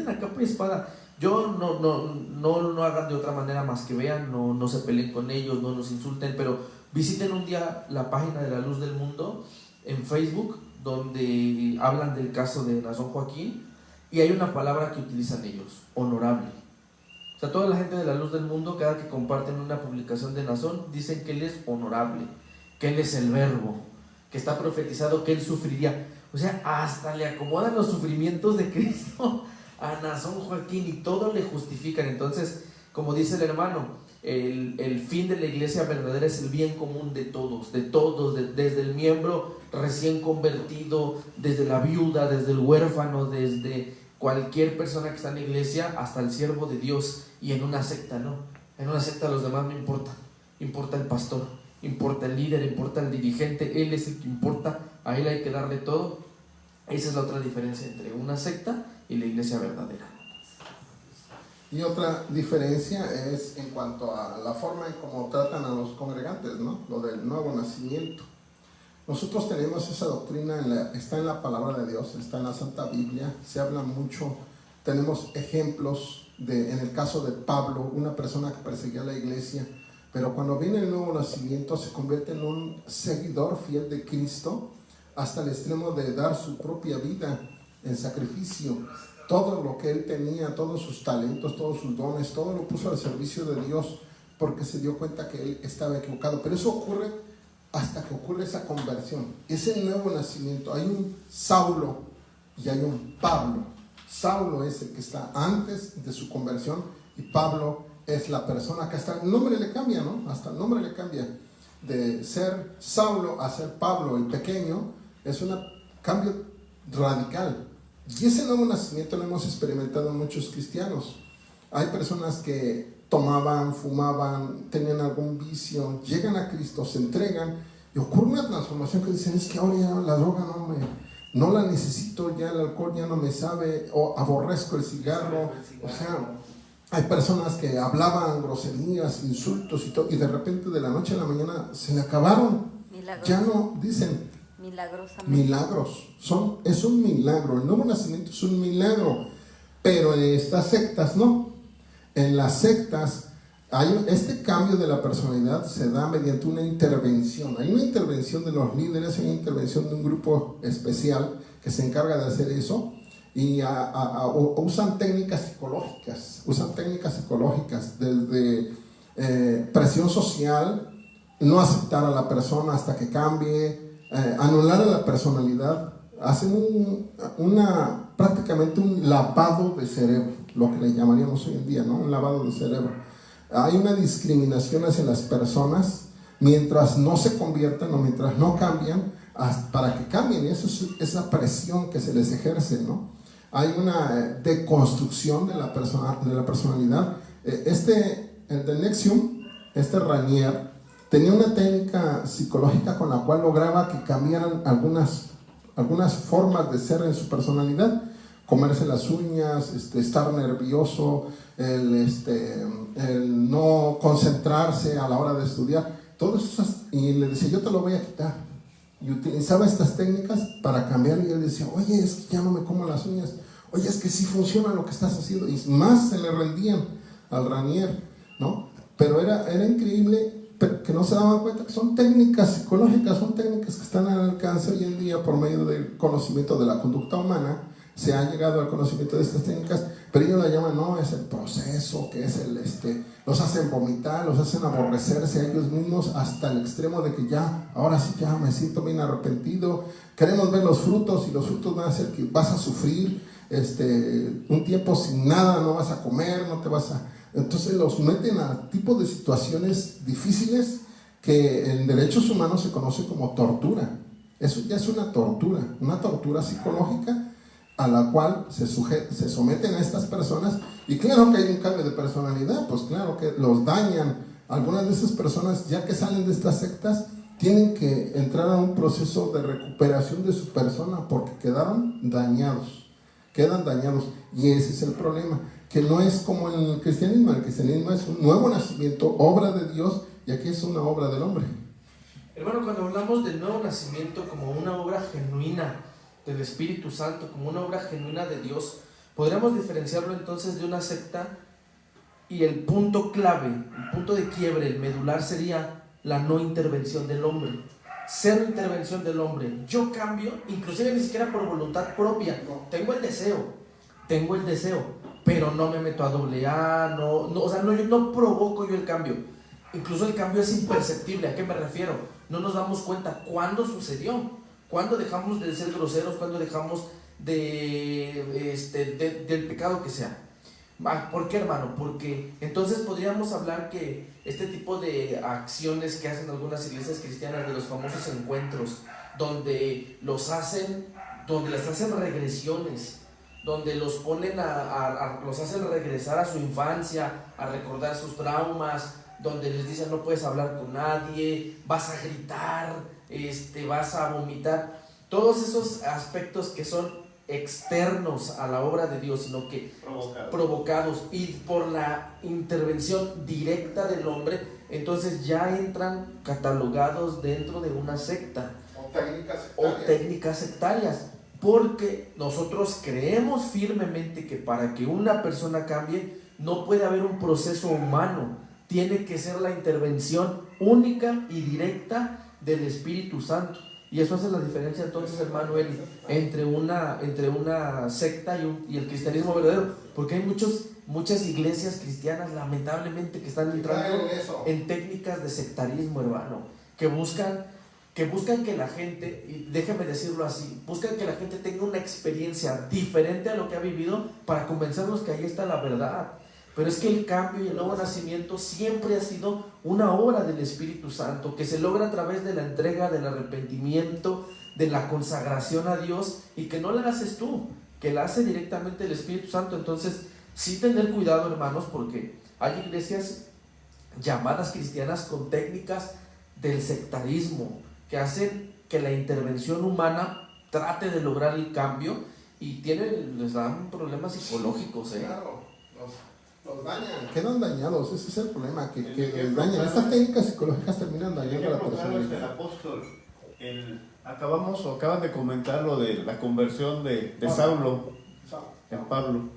a capa y espada. Yo no hagan de otra manera más que vean, no se peleen con ellos, no los insulten, pero visiten un día la página de La Luz del Mundo en Facebook, donde hablan del caso de Nazón Joaquín, y hay una palabra que utilizan ellos: honorable. O sea, toda la gente de La Luz del Mundo, cada que comparten una publicación de Nazón, dicen que él es honorable, que él es el verbo, que está profetizado que él sufriría. O sea, hasta le acomodan los sufrimientos de Cristo a Nazón Joaquín y todo le justifican. Entonces, como dice el hermano, el fin de la iglesia verdadera es el bien común de todos, desde el miembro recién convertido, desde la viuda, desde el huérfano, desde cualquier persona que está en la iglesia, hasta el siervo de Dios. Y en una secta no, en una secta los demás no importan, importa el pastor, importa el líder, importa el dirigente, él es el que importa, a él hay que darle todo. Esa es la otra diferencia entre una secta y la iglesia verdadera. Y otra diferencia es en cuanto a la forma en cómo tratan a los congregantes, ¿no? Lo del nuevo nacimiento. Nosotros tenemos esa doctrina, está en la palabra de Dios, está en la Santa Biblia, se habla mucho, tenemos ejemplos en el caso de Pablo, una persona que perseguía a la iglesia, pero cuando viene el nuevo nacimiento se convierte en un seguidor fiel de Cristo, hasta el extremo de dar su propia vida en sacrificio. Todo lo que él tenía, todos sus talentos, todos sus dones, todo lo puso al servicio de Dios, porque se dio cuenta que él estaba equivocado. Pero eso ocurre hasta que ocurre esa conversión, ese nuevo nacimiento. Hay un Saulo y hay un Pablo. Saulo es el que está antes de su conversión y Pablo es la persona que hasta el nombre le cambia, ¿no? Hasta el nombre le cambia. De ser Saulo a ser Pablo el pequeño es un cambio radical. Y ese nuevo nacimiento lo hemos experimentado muchos cristianos. Hay personas que tomaban, fumaban, tenían algún vicio, llegan a Cristo, se entregan y ocurre una transformación que dicen: es que ahora ya la droga no la necesito, ya el alcohol ya no me sabe, o aborrezco el cigarro. O sea, hay personas que hablaban groserías, insultos y todo, y de repente de la noche a la mañana se le acabaron. Ya no dicen milagros. Es un milagro. El nuevo nacimiento es un milagro. Pero en estas sectas no. En las sectas este cambio de la personalidad se da mediante una intervención. Hay una intervención de los líderes, hay una intervención de un grupo especial que se encarga de hacer eso. Y usan técnicas psicológicas, desde presión social, no aceptar a la persona hasta que cambie, anular a la personalidad. Hacen prácticamente un lavado de cerebro, lo que le llamaríamos hoy en día, ¿no? Un lavado de cerebro. Hay una discriminación hacia las personas mientras no se conviertan o mientras no cambian, para que cambien. Eso es esa presión que se les ejerce, ¿no? Hay una deconstrucción de la personalidad. El de Nexium, Ranier, tenía una técnica psicológica con la cual lograba que cambiaran algunas formas de ser en su personalidad. Comerse las uñas, estar nervioso, el no concentrarse a la hora de estudiar, todas esas, y le decía: yo te lo voy a quitar. Y utilizaba estas técnicas para cambiar, y él decía: oye, es que ya no me como las uñas, oye, es que sí funciona lo que estás haciendo, y más se le rendían al Ranier, ¿no? Pero era increíble, pero que no se daban cuenta que son técnicas psicológicas, son técnicas que están al alcance hoy en día por medio del conocimiento de la conducta humana. Se ha llegado al conocimiento de estas técnicas, pero ellos la llaman, no, es el proceso, que es los hacen vomitar, los hacen aborrecerse a ellos mismos hasta el extremo de que ahora sí ya me siento bien arrepentido. Queremos ver los frutos, y los frutos van a ser que vas a sufrir un tiempo sin nada, no vas a comer, no te vas a... Entonces los meten a tipos de situaciones difíciles que en derechos humanos se conoce como tortura. Eso ya es una tortura psicológica a la cual se someten a estas personas. Y claro que hay un cambio de personalidad, pues claro que los dañan. Algunas de esas personas, ya que salen de estas sectas, tienen que entrar a un proceso de recuperación de su persona, porque quedan dañados. Y ese es el problema, que no es como en el cristianismo. El cristianismo es un nuevo nacimiento, obra de Dios, y aquí es una obra del hombre. Hermano, cuando hablamos del nuevo nacimiento como una obra genuina del Espíritu Santo, como una obra genuina de Dios, podríamos diferenciarlo entonces de una secta, y el punto clave, el punto de quiebre, el medular sería la no intervención del hombre. Cero intervención del hombre. Yo cambio, inclusive ni siquiera por voluntad propia. Tengo el deseo, pero no me meto a doble A, yo no provoco yo el cambio. Incluso el cambio es imperceptible. ¿A qué me refiero? No nos damos cuenta cuándo sucedió, cuándo dejamos de ser groseros, cuándo dejamos del pecado que sea. ¿Por qué, hermano? Porque entonces podríamos hablar que este tipo de acciones que hacen algunas iglesias cristianas, de los famosos encuentros, donde les hacen regresiones, donde los ponen los hacen regresar a su infancia, a recordar sus traumas, donde les dicen no puedes hablar con nadie, vas a gritar, vas a vomitar, todos esos aspectos que son externos a la obra de Dios, sino que provocados y por la intervención directa del hombre, entonces ya entran catalogados dentro de una secta o técnicas sectarias, porque nosotros creemos firmemente que para que una persona cambie no puede haber un proceso humano, tiene que ser la intervención única y directa del Espíritu Santo. Y eso hace la diferencia entonces, hermano Eli, entre una secta y el cristianismo verdadero, porque hay muchas iglesias cristianas, lamentablemente, que están entrando en técnicas de sectarismo, hermano, que buscan que la gente, y déjame decirlo así, buscan que la gente tenga una experiencia diferente a lo que ha vivido para convencernos que ahí está la verdad. Pero es que el cambio y el nuevo nacimiento siempre ha sido una obra del Espíritu Santo, que se logra a través de la entrega, del arrepentimiento, de la consagración a Dios, y que no la haces tú, que la hace directamente el Espíritu Santo. Entonces, sí tener cuidado, hermanos, porque hay iglesias llamadas cristianas con técnicas del sectarismo, que hacen que la intervención humana trate de lograr el cambio, y les dan problemas psicológicos, Claro, los dañan, quedan dañados. Ese es el problema, que les dañan. Estas técnicas psicológicas terminan dañando a la persona. El apóstol, acaban de comentar lo de la conversión de Saulo en Pablo,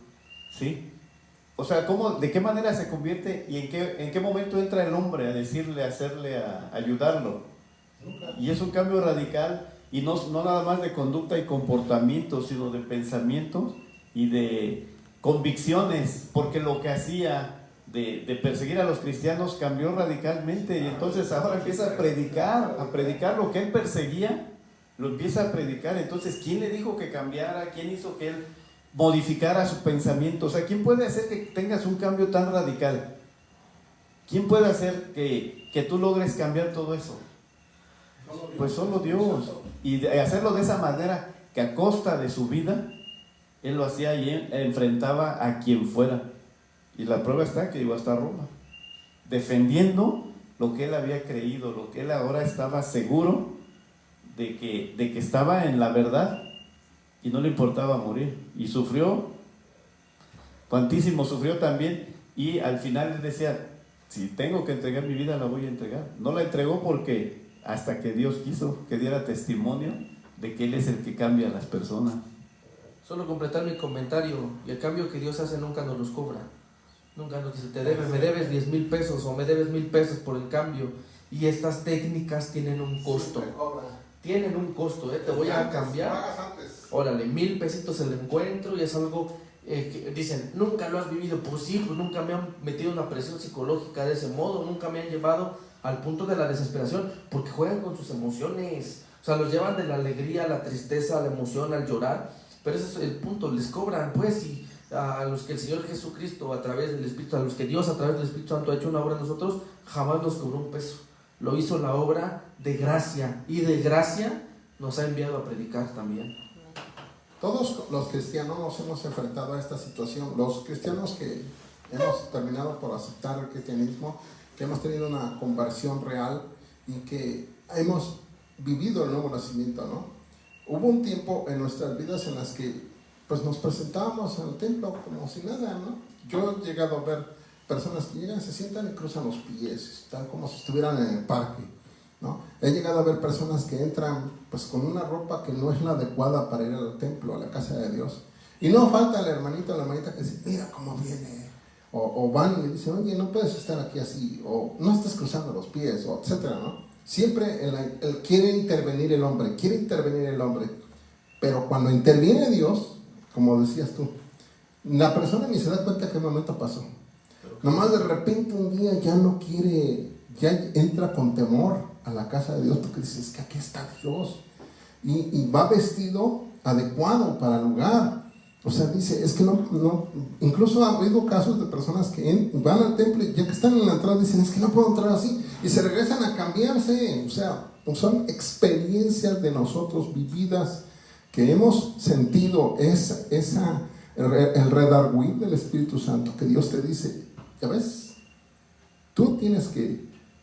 ¿sí? O sea, ¿de qué manera se convierte y en qué momento entra el hombre a decirle, a ayudarlo? Y es un cambio radical, y no nada más de conducta y comportamiento, sino de pensamientos y de convicciones, porque lo que hacía de perseguir a los cristianos cambió radicalmente, y entonces ahora empieza a predicar lo que él perseguía, lo empieza a predicar. Entonces, ¿quién le dijo que cambiara? ¿Quién hizo que él modificara su pensamiento? O sea, ¿quién puede hacer que tengas un cambio tan radical? ¿Quién puede hacer que tú logres cambiar todo eso? Pues solo Dios. Y de hacerlo de esa manera, que a costa de su vida él lo hacía y enfrentaba a quien fuera. Y la prueba está que llegó hasta Roma, defendiendo lo que él había creído, lo que él ahora estaba seguro de que estaba en la verdad, y no le importaba morir. Y sufrió, cuantísimo sufrió también, y al final él decía, si tengo que entregar mi vida, la voy a entregar. No la entregó porque hasta que Dios quiso que diera testimonio de que Él es el que cambia a las personas. Solo completar mi comentario, y el cambio que Dios hace nunca nos los cobra. Nunca nos dice, me debes 10,000 pesos o me debes 1,000 pesos por el cambio. Y estas técnicas tienen un costo. Tienen un costo, te voy a cambiar. Órale, 1,000 pesitos el encuentro, y es algo que dicen, nunca lo has vivido. Pues sí, pues nunca me han metido una presión psicológica de ese modo, nunca me han llevado al punto de la desesperación, porque juegan con sus emociones. O sea, los llevan de la alegría a la tristeza, a la emoción, al llorar. Pero ese es el punto, les cobran, pues, y a los que el Señor Jesucristo a través del Espíritu, a los que Dios a través del Espíritu Santo ha hecho una obra en nosotros, jamás nos cobró un peso. Lo hizo la obra de gracia, y de gracia nos ha enviado a predicar también. Todos los cristianos nos hemos enfrentado a esta situación. Los cristianos que hemos terminado por aceptar el cristianismo, que hemos tenido una conversión real y que hemos vivido el nuevo nacimiento, ¿no? Hubo un tiempo en nuestras vidas en las que pues nos presentábamos al templo como si nada, ¿no? Yo he llegado a ver personas que llegan, se sientan y cruzan los pies, están como si estuvieran en el parque, ¿no? He llegado a ver personas que entran pues con una ropa que no es la adecuada para ir al templo, a la casa de Dios. Y no falta el hermanito o la hermanita que dice, mira cómo viene. O van y le dicen, oye, no puedes estar aquí así, o no estás cruzando los pies, o etcétera, ¿no? Siempre quiere intervenir el hombre, pero cuando interviene Dios, como decías tú, la persona ni se da cuenta qué momento pasó. Nomás de repente un día ya no quiere, ya entra con temor a la casa de Dios, porque dice, es que aquí está Dios, y va vestido adecuado para el lugar. O sea, dice, es que no, incluso ha habido casos de personas que van al templo y ya que están en la entrada dicen, es que no puedo entrar así, y se regresan a cambiarse. O sea, son experiencias de nosotros vividas que hemos sentido el redarguir del Espíritu Santo, que Dios te dice, ya ves, tú tienes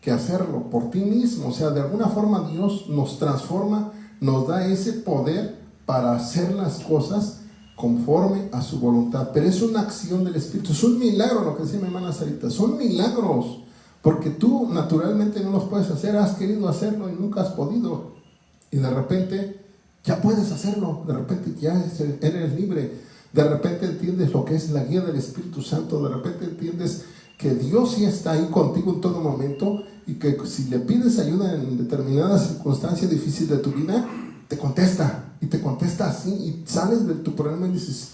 que hacerlo por ti mismo. O sea, de alguna forma Dios nos transforma, nos da ese poder para hacer las cosas conforme a su voluntad, pero es una acción del Espíritu. Es un milagro, lo que decía mi hermana Sarita, son milagros, porque tú naturalmente no los puedes hacer, has querido hacerlo y nunca has podido, y de repente ya puedes hacerlo, de repente ya eres libre, de repente entiendes lo que es la guía del Espíritu Santo, de repente entiendes que Dios sí está ahí contigo en todo momento, y que si le pides ayuda en determinadas circunstancias difíciles de tu vida, te contesta, y te contesta así, y sales de tu problema y dices,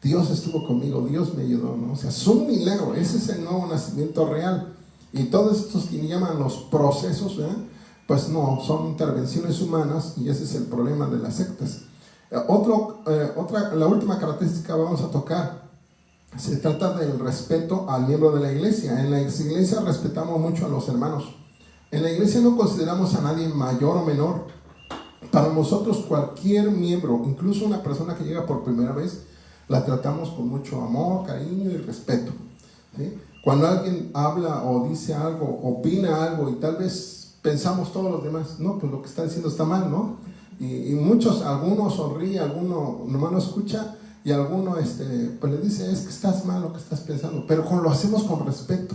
Dios estuvo conmigo, Dios me ayudó, ¿no? O sea, es un milagro, ese es el nuevo nacimiento real. Y todos estos que llaman los procesos, ¿verdad? Pues no, son intervenciones humanas, y ese es el problema de las sectas. La última característica que vamos a tocar, se trata del respeto al miembro de la iglesia. En la iglesia respetamos mucho a los hermanos. En la iglesia no consideramos a nadie mayor o menor. Para nosotros cualquier miembro, incluso una persona que llega por primera vez, la tratamos con mucho amor, cariño y respeto, ¿sí? Cuando alguien habla o dice algo, opina algo, y tal vez pensamos todos los demás, no, pues lo que está diciendo está mal, ¿no? Y algunos sonríe, alguno nomás no escucha, y alguno pues le dice, es que estás mal lo que estás pensando, pero lo hacemos con respeto,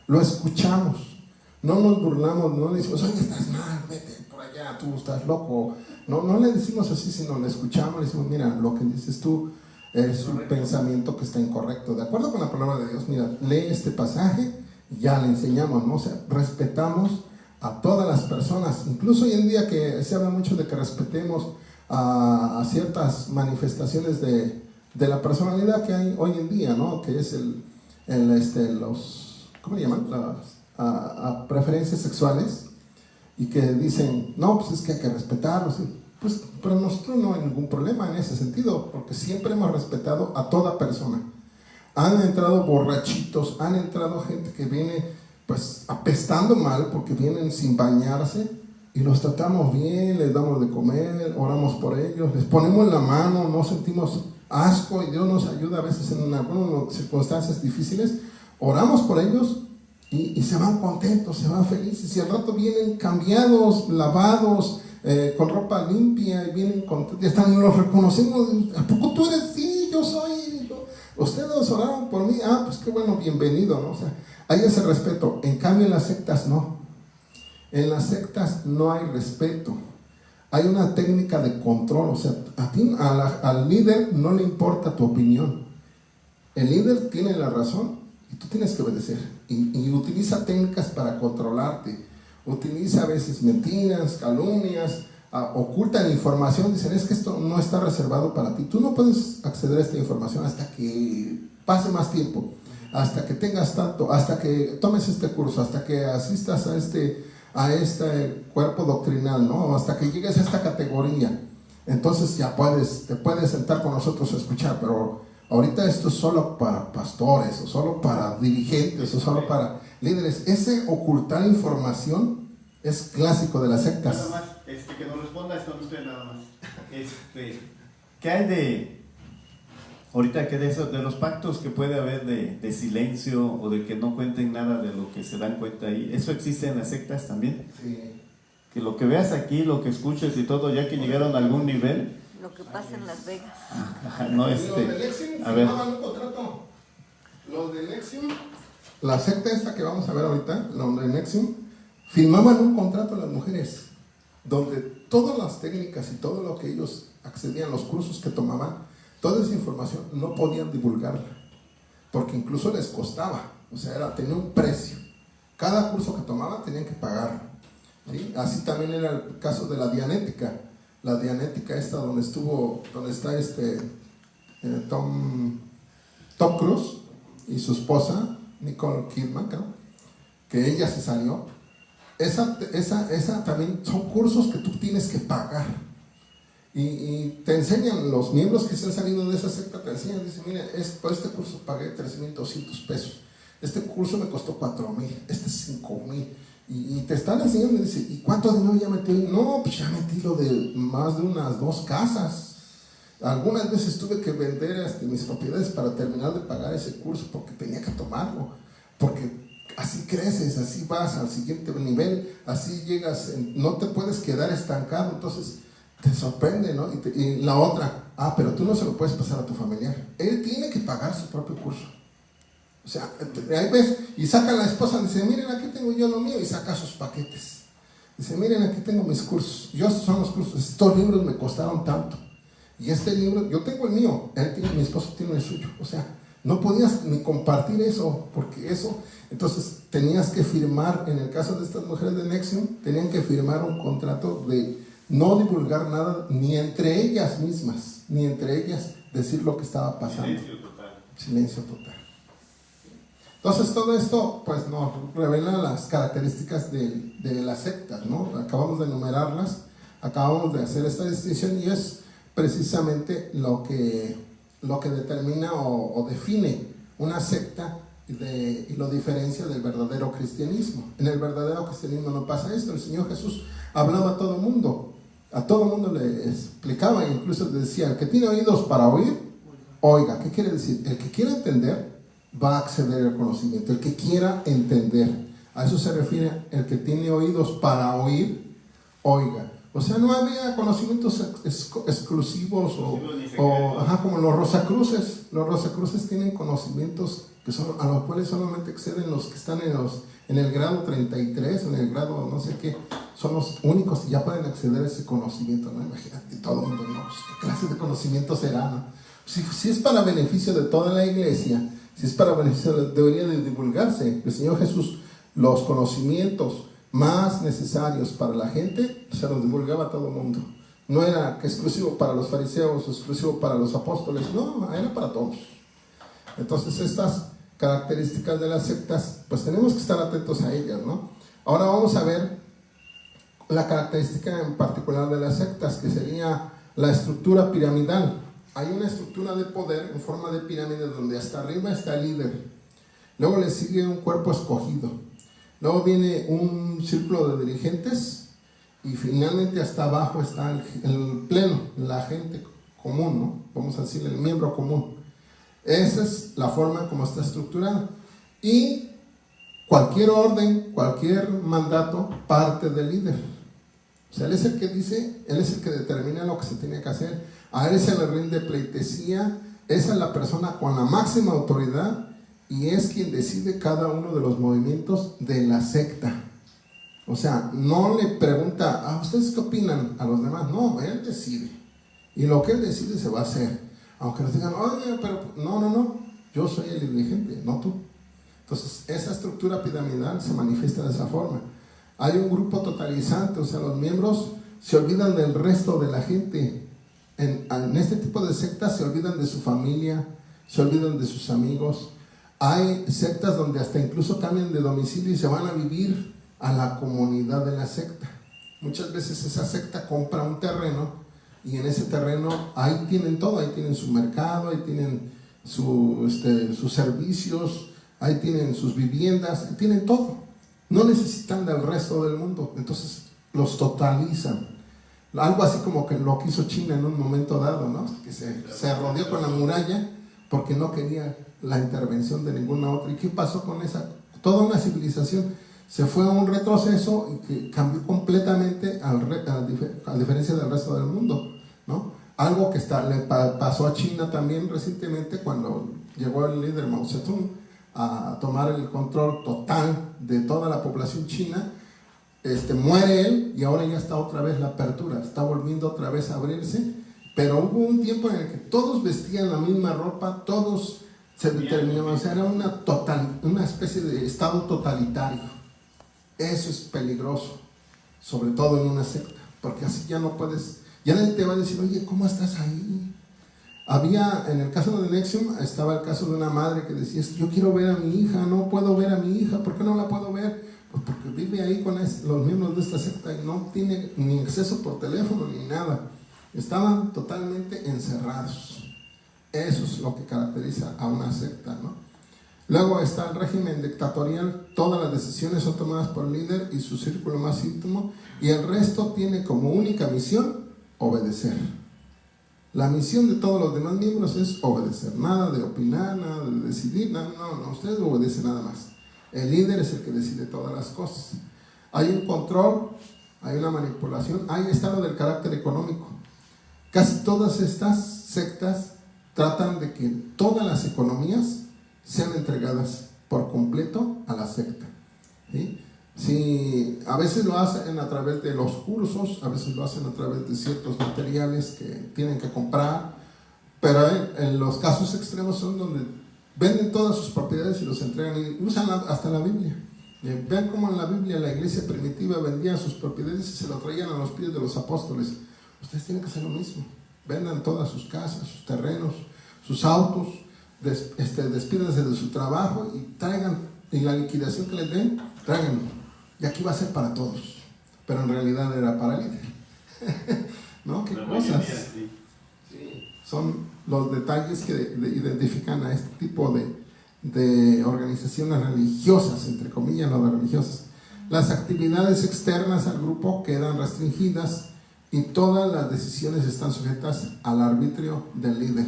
lo escuchamos, no nos burlamos, no le decimos, oye, estás mal, vete por allá, tú estás loco. No le decimos así, sino le escuchamos, le decimos, mira, lo que dices tú es un pensamiento que está incorrecto. De acuerdo con la palabra de Dios, mira, lee este pasaje, ya le enseñamos, ¿no? O sea, respetamos a todas las personas. Incluso hoy en día que se habla mucho de que respetemos a ciertas manifestaciones de la personalidad que hay hoy en día, ¿no? Que es los, ¿cómo le llaman? A preferencias sexuales, y que dicen, no, pues es que hay que respetarlos. Pues, pero nosotros no hay ningún problema en ese sentido, porque siempre hemos respetado a toda persona. Han entrado borrachitos, han entrado gente que viene pues apestando mal porque vienen sin bañarse, y los tratamos bien, les damos de comer, oramos por ellos, les ponemos la mano, no sentimos asco, y Dios nos ayuda a veces en algunas circunstancias difíciles, oramos por ellos, y se van contentos, se van felices, y al rato vienen cambiados, lavados, con ropa limpia, y vienen contentos, y hasta los reconocemos. ¿A poco tú eres? Sí, yo soy. Ustedes oraron por mí, pues qué bueno, bienvenido, ¿no? O sea, hay ese respeto. En cambio en las sectas no. En las sectas no hay respeto. Hay una técnica de control. O sea, al líder no le importa tu opinión. El líder tiene la razón y tú tienes que obedecer. Y utiliza técnicas para controlarte. Utiliza a veces mentiras, calumnias, ocultan información. Dicen, es que esto no está reservado para ti. Tú no puedes acceder a esta información hasta que pase más tiempo, hasta que tengas tanto, hasta que tomes este curso, hasta que asistas a este cuerpo doctrinal, ¿no? Hasta que llegues a esta categoría. Entonces ya te puedes sentar con nosotros a escuchar, pero ahorita esto es solo para pastores, o solo para dirigentes, o solo para líderes. Ese ocultar información es clásico de las sectas. Nada más, que nos responda esto usted nada más. ¿Qué hay ahorita que de los pactos que puede haber de silencio, o de que no cuenten nada de lo que se dan cuenta ahí? ¿Eso existe en las sectas también? Sí. Que lo que veas aquí, lo que escuches y todo, ya que llegaron a algún nivel. Lo que pasa en Las Vegas. No, Los de Lexium a ver. firmaban un contrato. Los de Lexium La secta esta que vamos a ver ahorita, la de NXIVM, firmaban un contrato a las mujeres, donde todas las técnicas y todo lo que ellos accedían, los cursos que tomaban, toda esa información no podían divulgarla, porque incluso les costaba, o sea, tenía un precio. Cada curso que tomaban tenían que pagar, ¿sí? Así también era el caso de la Dianética. La Dianética esta donde está Tom Cruise y su esposa, Nicole Kidman, creo, que ella se salió. Esa también son cursos que tú tienes que pagar. Y te enseñan, los miembros que se han salido de esa secta te enseñan, dicen, mire, por este curso pagué 3,200 pesos, este curso me costó 4,000, este 5,000, y te están enseñando y dicen, ¿y cuánto dinero ya metí? No, pues ya metí lo de más de unas 2 casas. Algunas veces tuve que vender mis propiedades para terminar de pagar ese curso, porque tenía que tomarlo, porque así creces, así vas al siguiente nivel, así llegas, no te puedes quedar estancado. Entonces te sorprende, ¿no? Y la otra, pero tú no se lo puedes pasar a tu familiar, él tiene que pagar su propio curso. O sea, ahí ves, y saca a la esposa, dice, miren, aquí tengo yo lo mío, y saca sus paquetes, dice, miren, aquí tengo mis cursos, estos son los cursos, estos libros me costaron tanto, y este libro, yo tengo el mío, mi esposo tiene el suyo. O sea, no podías ni compartir eso, porque eso, entonces tenías que firmar, en el caso de estas mujeres de NXIVM, tenían que firmar un contrato de no divulgar nada, ni entre ellas mismas, ni entre ellas decir lo que estaba pasando. Silencio total. Silencio total. Entonces todo esto pues nos revela las características de las sectas, ¿no? Acabamos de enumerarlas, acabamos de hacer esta distinción, y es precisamente lo que determina o define una secta y lo diferencia del verdadero cristianismo. En el verdadero cristianismo no pasa esto. El Señor Jesús hablaba a todo mundo le explicaba, e incluso decía, el que tiene oídos para oír, oiga. ¿Qué quiere decir? El que quiera entender va a acceder al conocimiento, el que quiera entender, a eso se refiere el que tiene oídos para oír, oiga. O sea, no había conocimientos exclusivos como los Rosacruces. Los Rosacruces tienen conocimientos que son, a los cuales solamente acceden los que están en el grado 33, en el grado no sé qué, son los únicos y ya pueden acceder a ese conocimiento, ¿no? Imagínate, todo el mundo, ¿no? Pues, ¿qué clase de conocimiento será, no? Si es para beneficio de toda la iglesia, si es para beneficio, debería de divulgarse. El Señor Jesús, los conocimientos más necesarios para la gente, se los divulgaba a todo el mundo. No era que exclusivo para los fariseos, exclusivo para los apóstoles, no, era para todos. Entonces estas características de las sectas, pues tenemos que estar atentos a ellas, ¿no? Ahora vamos a ver la característica en particular de las sectas, que sería la estructura piramidal. Hay una estructura de poder en forma de pirámide donde hasta arriba está el líder, luego le sigue un cuerpo escogido, luego viene un círculo de dirigentes, y finalmente hasta abajo está el pleno, la gente común, ¿no? Vamos a decirle el miembro común. Esa es la forma como está estructurada, y cualquier orden, cualquier mandato parte del líder. O sea, él es el que dice, él es el que determina lo que se tiene que hacer, a él se le rinde pleitesía, esa es la persona con la máxima autoridad, y es quien decide cada uno de los movimientos de la secta. O sea, no le pregunta, ¿a ustedes qué opinan a los demás? No, él decide, y lo que él decide se va a hacer, aunque nos digan, oye, pero no, yo soy el dirigente, no tú. Entonces, esa estructura piramidal se manifiesta de esa forma. Hay un grupo totalizante, o sea, los miembros se olvidan del resto de la gente. En este tipo de sectas se olvidan de su familia, se olvidan de sus amigos. Hay sectas donde hasta incluso cambian de domicilio y se van a vivir a la comunidad de la secta. Muchas veces esa secta compra un terreno, y en ese terreno ahí tienen todo, ahí tienen su mercado, ahí tienen sus servicios, ahí tienen sus viviendas, ahí tienen todo. No necesitan del resto del mundo, entonces los totalizan. Algo así como que lo que hizo China en un momento dado, ¿no? Que se rodeó con la muralla porque no quería la intervención de ninguna otra. ¿Y qué pasó con esa? Toda una civilización se fue a un retroceso y que cambió completamente a diferencia del resto del mundo, ¿no? Algo que le pasó a China también recientemente cuando llegó el líder Mao Zedong. a tomar el control total de toda la población china. Muere él y ahora ya está otra vez la apertura, está volviendo otra vez a abrirse, pero hubo un tiempo en el que todos vestían la misma ropa, todos se determinaban, o sea, era una especie de estado totalitario. Eso es peligroso, sobre todo en una secta, porque así ya no puedes, ya nadie te va a decir, oye, ¿cómo estás ahí? Había, en el caso de Nexium, estaba el caso de una madre que decía, yo quiero ver a mi hija, no puedo ver a mi hija, ¿por qué no la puedo ver? Pues porque vive ahí con los miembros de esta secta y no tiene ni acceso por teléfono ni nada. Estaban totalmente encerrados. Eso es lo que caracteriza a una secta, ¿no? Luego está el régimen dictatorial, todas las decisiones son tomadas por el líder y su círculo más íntimo, y el resto tiene como única misión obedecer. La misión de todos los demás miembros es obedecer, nada de opinar, nada de decidir, no, ustedes obedecen nada más. El líder es el que decide todas las cosas. Hay un control, hay una manipulación, ahí está lo del carácter económico. Casi todas estas sectas tratan de que todas las economías sean entregadas por completo a la secta, ¿sí? Sí, a veces lo hacen a través de los cursos, a veces lo hacen a través de ciertos materiales que tienen que comprar, pero en los casos extremos son donde venden todas sus propiedades y los entregan y usan hasta la Biblia. Vean cómo en la Biblia la iglesia primitiva vendía sus propiedades y se lo traían a los pies de los apóstoles. Ustedes tienen que hacer lo mismo, vendan todas sus casas, sus terrenos, sus autos, despídanse de su trabajo y traigan, y la liquidación que les den, tráiganlo. Y aquí va a ser para todos, pero en realidad era para el líder. ¿No? ¿Qué cosas? Sí. Son los detalles que identifican a este tipo de organizaciones religiosas, entre comillas, las religiosas. Las actividades externas al grupo quedan restringidas y todas las decisiones están sujetas al arbitrio del líder.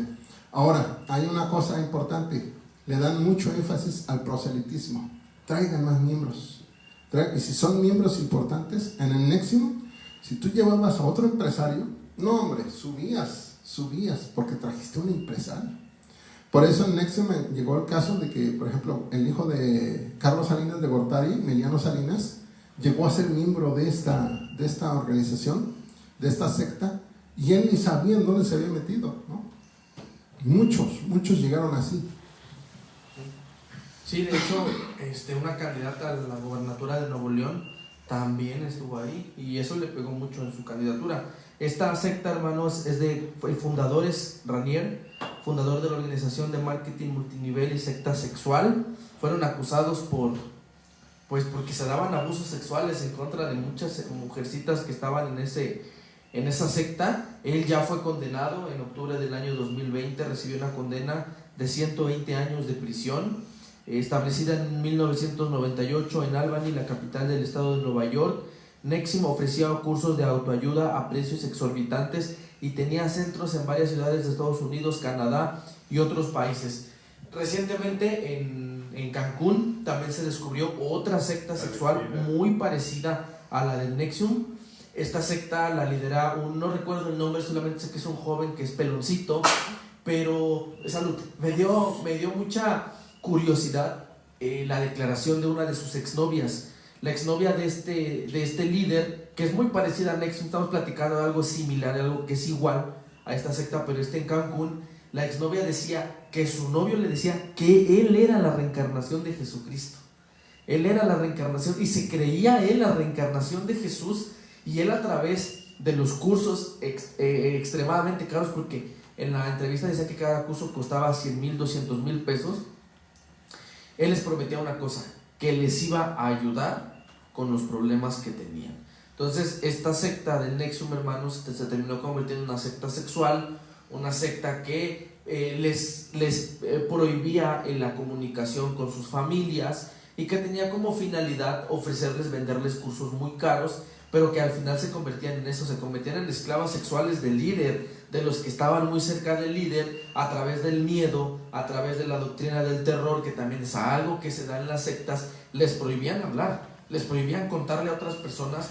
Ahora, hay una cosa importante, le dan mucho énfasis al proselitismo. Traigan más miembros. Y si son miembros importantes, en el Nexium, si tú llevabas a otro empresario, no hombre, subías, porque trajiste un empresario. Por eso en Nexium llegó el caso de que, por ejemplo, el hijo de Carlos Salinas de Gortari, Emiliano Salinas, llegó a ser miembro de esta organización, de esta secta, y él ni sabía en dónde se había metido, ¿no? Muchos llegaron así. Sí, de hecho, una candidata a la gobernatura de Nuevo León también estuvo ahí y eso le pegó mucho en su candidatura. Esta secta, hermanos, el fundador es Ranier, fundador de la organización de marketing multinivel y secta sexual. Fueron acusados porque se daban abusos sexuales en contra de muchas mujercitas que estaban en esa secta. Él ya fue condenado en octubre del año 2020, recibió una condena de 120 años de prisión. Establecida en 1998 en Albany, la capital del estado de Nueva York, Nexium ofrecía cursos de autoayuda a precios exorbitantes y tenía centros en varias ciudades de Estados Unidos, Canadá y otros países. Recientemente en Cancún también se descubrió otra secta sexual muy parecida a la del Nexium. Esta secta la lidera no recuerdo el nombre, solamente sé que es un joven que es peloncito, pero salud, me dio mucha curiosidad la declaración de una de sus exnovias, la exnovia de este líder, que es muy parecida a Nexium. Estamos platicando de algo similar, algo que es igual a esta secta, pero en Cancún. La exnovia decía que su novio le decía que él era la reencarnación de Jesucristo, él era la reencarnación y se creía él la reencarnación de Jesús, y él a través de los cursos extremadamente caros, porque en la entrevista decía que cada curso costaba 100,000, 200,000 pesos. Él les prometía una cosa, que les iba a ayudar con los problemas que tenían. Entonces, esta secta del Nexium, hermanos, se terminó convirtiendo en una secta sexual, una secta que les prohibía la comunicación con sus familias y que tenía como finalidad venderles cursos muy caros, pero que al final se convertían en eso, se convertían en esclavas sexuales del líder, de los que estaban muy cerca del líder, a través del miedo, a través de la doctrina del terror, que también es algo que se da en las sectas. Les prohibían hablar, les prohibían contarle a otras personas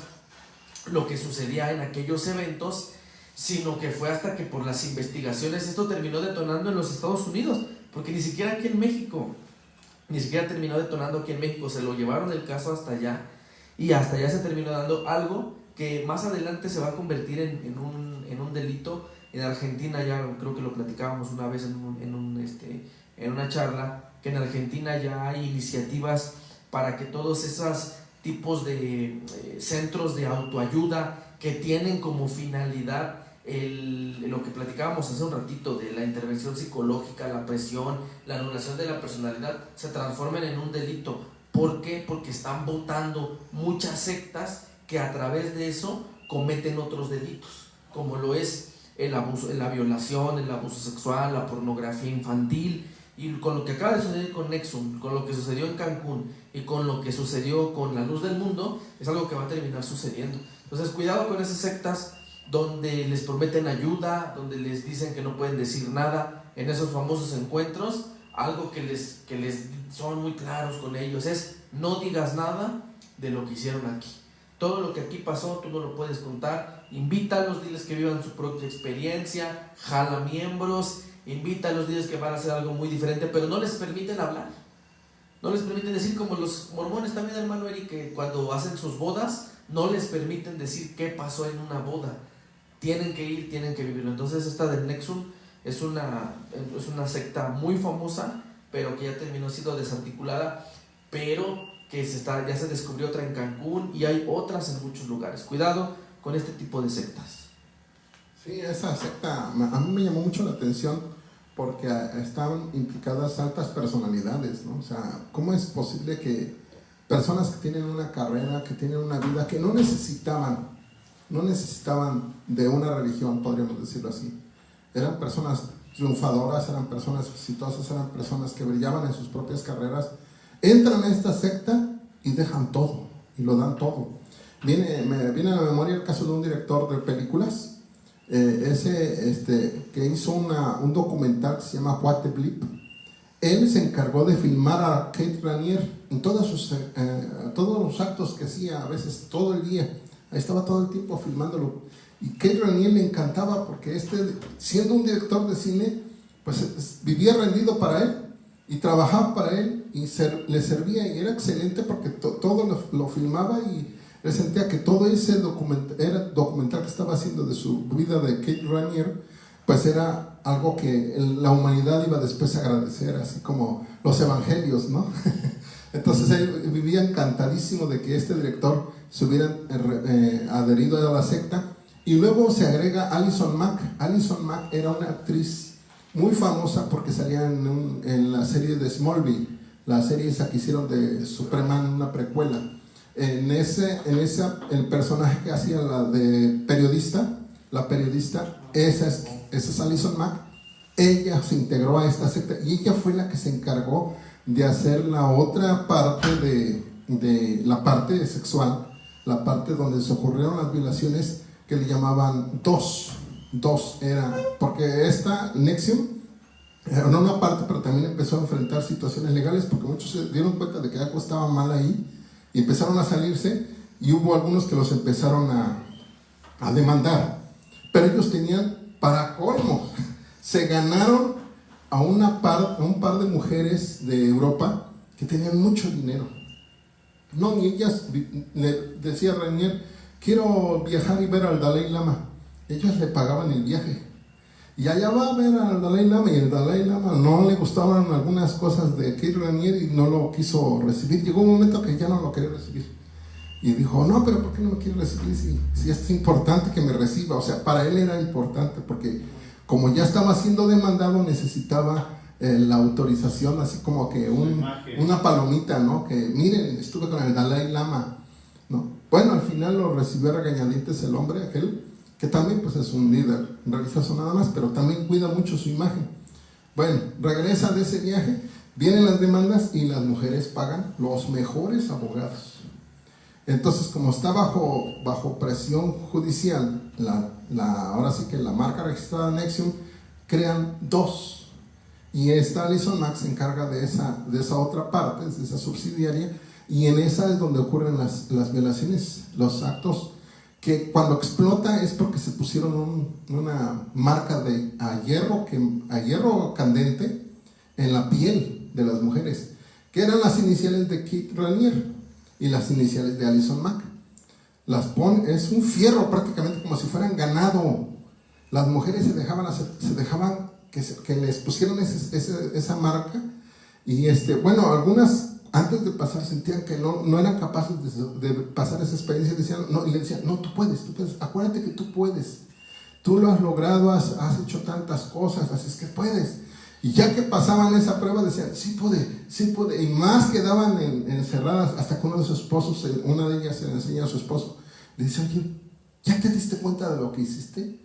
lo que sucedía en aquellos eventos, sino que fue hasta que por las investigaciones esto terminó detonando en los Estados Unidos, porque ni siquiera aquí en México ni siquiera terminó detonando aquí en México, se lo llevaron el caso hasta allá y hasta allá se terminó dando algo que más adelante se va a convertir en un delito. En Argentina, ya creo que lo platicábamos una vez en una charla, que en Argentina ya hay iniciativas para que todos esos tipos de centros de autoayuda que tienen como finalidad lo que platicábamos hace un ratito de la intervención psicológica, la presión, la anulación de la personalidad, se transformen en un delito. ¿Por qué? Porque están votando muchas sectas que a través de eso cometen otros delitos, como lo es el abuso, la violación, el abuso sexual, la pornografía infantil. Y con lo que acaba de suceder con Nexum, con lo que sucedió en Cancún y con lo que sucedió con La Luz del Mundo, es algo que va a terminar sucediendo. Entonces, cuidado con esas sectas donde les prometen ayuda, donde les dicen que no pueden decir nada. En esos famosos encuentros, algo que les son muy claros con ellos es: no digas nada de lo que hicieron aquí. Todo lo que aquí pasó, tú no lo puedes contar. Invítalos, diles que vivan su propia experiencia, jala miembros, invítalos, diles que van a hacer algo muy diferente, pero no les permiten hablar. No les permiten decir, como los mormones también, hermano Eric, que cuando hacen sus bodas, no les permiten decir qué pasó en una boda. Tienen que ir, tienen que vivirlo. Entonces esta del Nexum es una secta muy famosa, pero que ya terminó siendo desarticulada, pero que ya se descubrió otra en Cancún y hay otras en muchos lugares. Cuidado con este tipo de sectas. Sí, esa secta a mí me llamó mucho la atención porque estaban implicadas altas personalidades, ¿no? O sea, ¿cómo es posible que personas que tienen una carrera, que tienen una vida, que no necesitaban de una religión, podríamos decirlo así? Eran personas triunfadoras, eran personas exitosas, eran personas que brillaban en sus propias carreras, entran a esta secta y dejan todo, y lo dan todo. Me viene a la memoria el caso de un director de películas, que hizo un documental que se llama What the Bleep. Él se encargó de filmar a Kate Raniere en todos los actos que hacía, a veces todo el día. Ahí estaba todo el tiempo filmándolo. Y Kate Raniere le encantaba porque siendo un director de cine, pues vivía rendido para él y trabajaba para él y le servía, y era excelente porque todo lo filmaba, y él sentía que todo ese documental que estaba haciendo de su vida de Kate Raniere, pues era algo que la humanidad iba después a agradecer, así como los evangelios, ¿no? Entonces él vivía encantadísimo de que este director se hubiera adherido a la secta. Y luego se agrega Alison Mack. Alison Mack era una actriz muy famosa porque salía en la serie de Smallville, la serie esa que hicieron de Superman, una precuela. El personaje que hacía la periodista, esa es Alison Mack. Ella se integró a esta secta y ella fue la que se encargó de hacer la otra parte de la parte sexual, la parte donde se ocurrieron las violaciones, que le llamaban dos era, porque esta Nexium era una parte, pero también empezó a enfrentar situaciones legales porque muchos se dieron cuenta de que algo estaba mal ahí y empezaron a salirse, y hubo algunos que los empezaron a demandar, pero ellos tenían, para colmo, se ganaron a un par de mujeres de Europa que tenían mucho dinero. No, y ellas, le decía Raniere, quiero viajar y ver al Dalai Lama. Ellos le pagaban el viaje. Y allá va a ver al Dalai Lama, y el Dalai Lama no le gustaban algunas cosas de Kate Raniere y no lo quiso recibir. Llegó un momento que ya no lo quería recibir. Y dijo, no, pero ¿por qué no me quiere recibir si es importante que me reciba? O sea, para él era importante porque como ya estaba siendo demandado, necesitaba la autorización, así como que una palomita, ¿no? Que miren, estuve con el Dalai Lama, ¿no? Bueno, al final lo recibió a regañadientes el hombre aquel, que también pues es un líder religioso nada más, pero también cuida mucho su imagen. Bueno, regresa de ese viaje, vienen las demandas y las mujeres pagan los mejores abogados. Entonces, como está bajo presión judicial, ahora sí que la marca registrada Nexium, crean dos. Y esta Alison Mack se encarga de esa otra parte, de esa subsidiaria, y en esa es donde ocurren las violaciones, los actos que cuando explota es porque se pusieron una marca a hierro candente en la piel de las mujeres, que eran las iniciales de Kit Raniere y las iniciales de Alison Mack. Las pone, es un fierro prácticamente, como si fueran ganado. Las mujeres se dejaban que les pusieran esa marca. Y bueno, algunas antes de pasar sentían que no eran capaces de pasar esa experiencia. Y le decían, no, tú puedes, acuérdate que tú puedes. Tú lo has logrado, has hecho tantas cosas, así es que puedes. Y ya que pasaban esa prueba decían, sí puede. Y más quedaban encerradas, hasta que uno de sus esposos, una de ellas se le enseña a su esposo, le dice, oye, ¿ya te diste cuenta de lo que hiciste?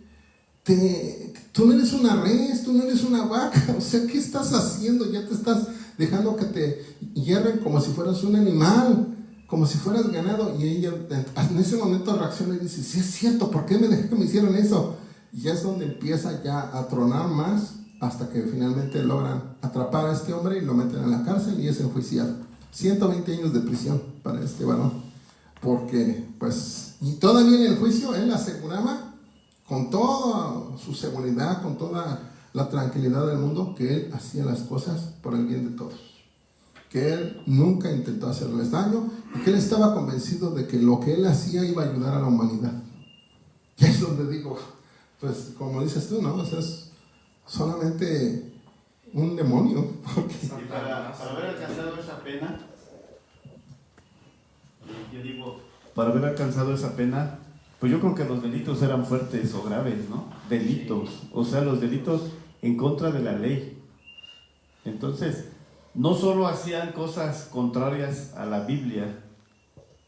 Tú no eres una res, tú no eres una vaca, o sea, ¿qué estás haciendo? Ya te estás dejando que te hierren como si fueras un animal, como si fueras ganado. Y ella en ese momento reacciona y dice, sí es cierto, ¿por qué me dejé que me hicieran eso? Y ya es donde empieza ya a tronar más, hasta que finalmente logran atrapar a este hombre y lo meten en la cárcel y es enjuiciado. 120 años de prisión para este varón, porque pues, y todavía en el juicio él aseguraba con toda su seguridad, con toda la tranquilidad del mundo, que él hacía las cosas por el bien de todos, que él nunca intentó hacerles daño y que él estaba convencido de que lo que él hacía iba a ayudar a la humanidad. Y es donde digo, pues como dices tú, ¿no? O sea, es solamente un demonio. Porque... Y para haber alcanzado esa pena, yo digo, para haber alcanzado esa pena, pues yo creo que los delitos eran fuertes o graves, ¿no? Delitos, o sea, los delitos en contra de la ley. Entonces, no solo hacían cosas contrarias a la Biblia,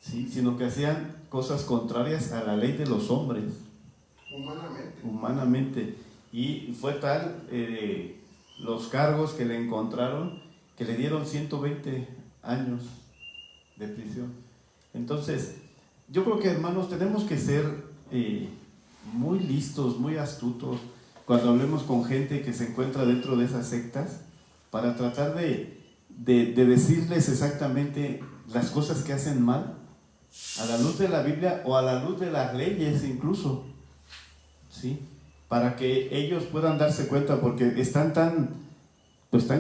¿sí?, sino que hacían cosas contrarias a la ley de los hombres. Humanamente. Y fue tal los cargos que le encontraron que le dieron 120 años de prisión. Entonces, yo creo que, hermanos, tenemos que ser muy listos, muy astutos cuando hablemos con gente que se encuentra dentro de esas sectas, para tratar de decirles exactamente las cosas que hacen mal a la luz de la Biblia o a la luz de las leyes incluso, ¿sí?, para que ellos puedan darse cuenta, porque están tan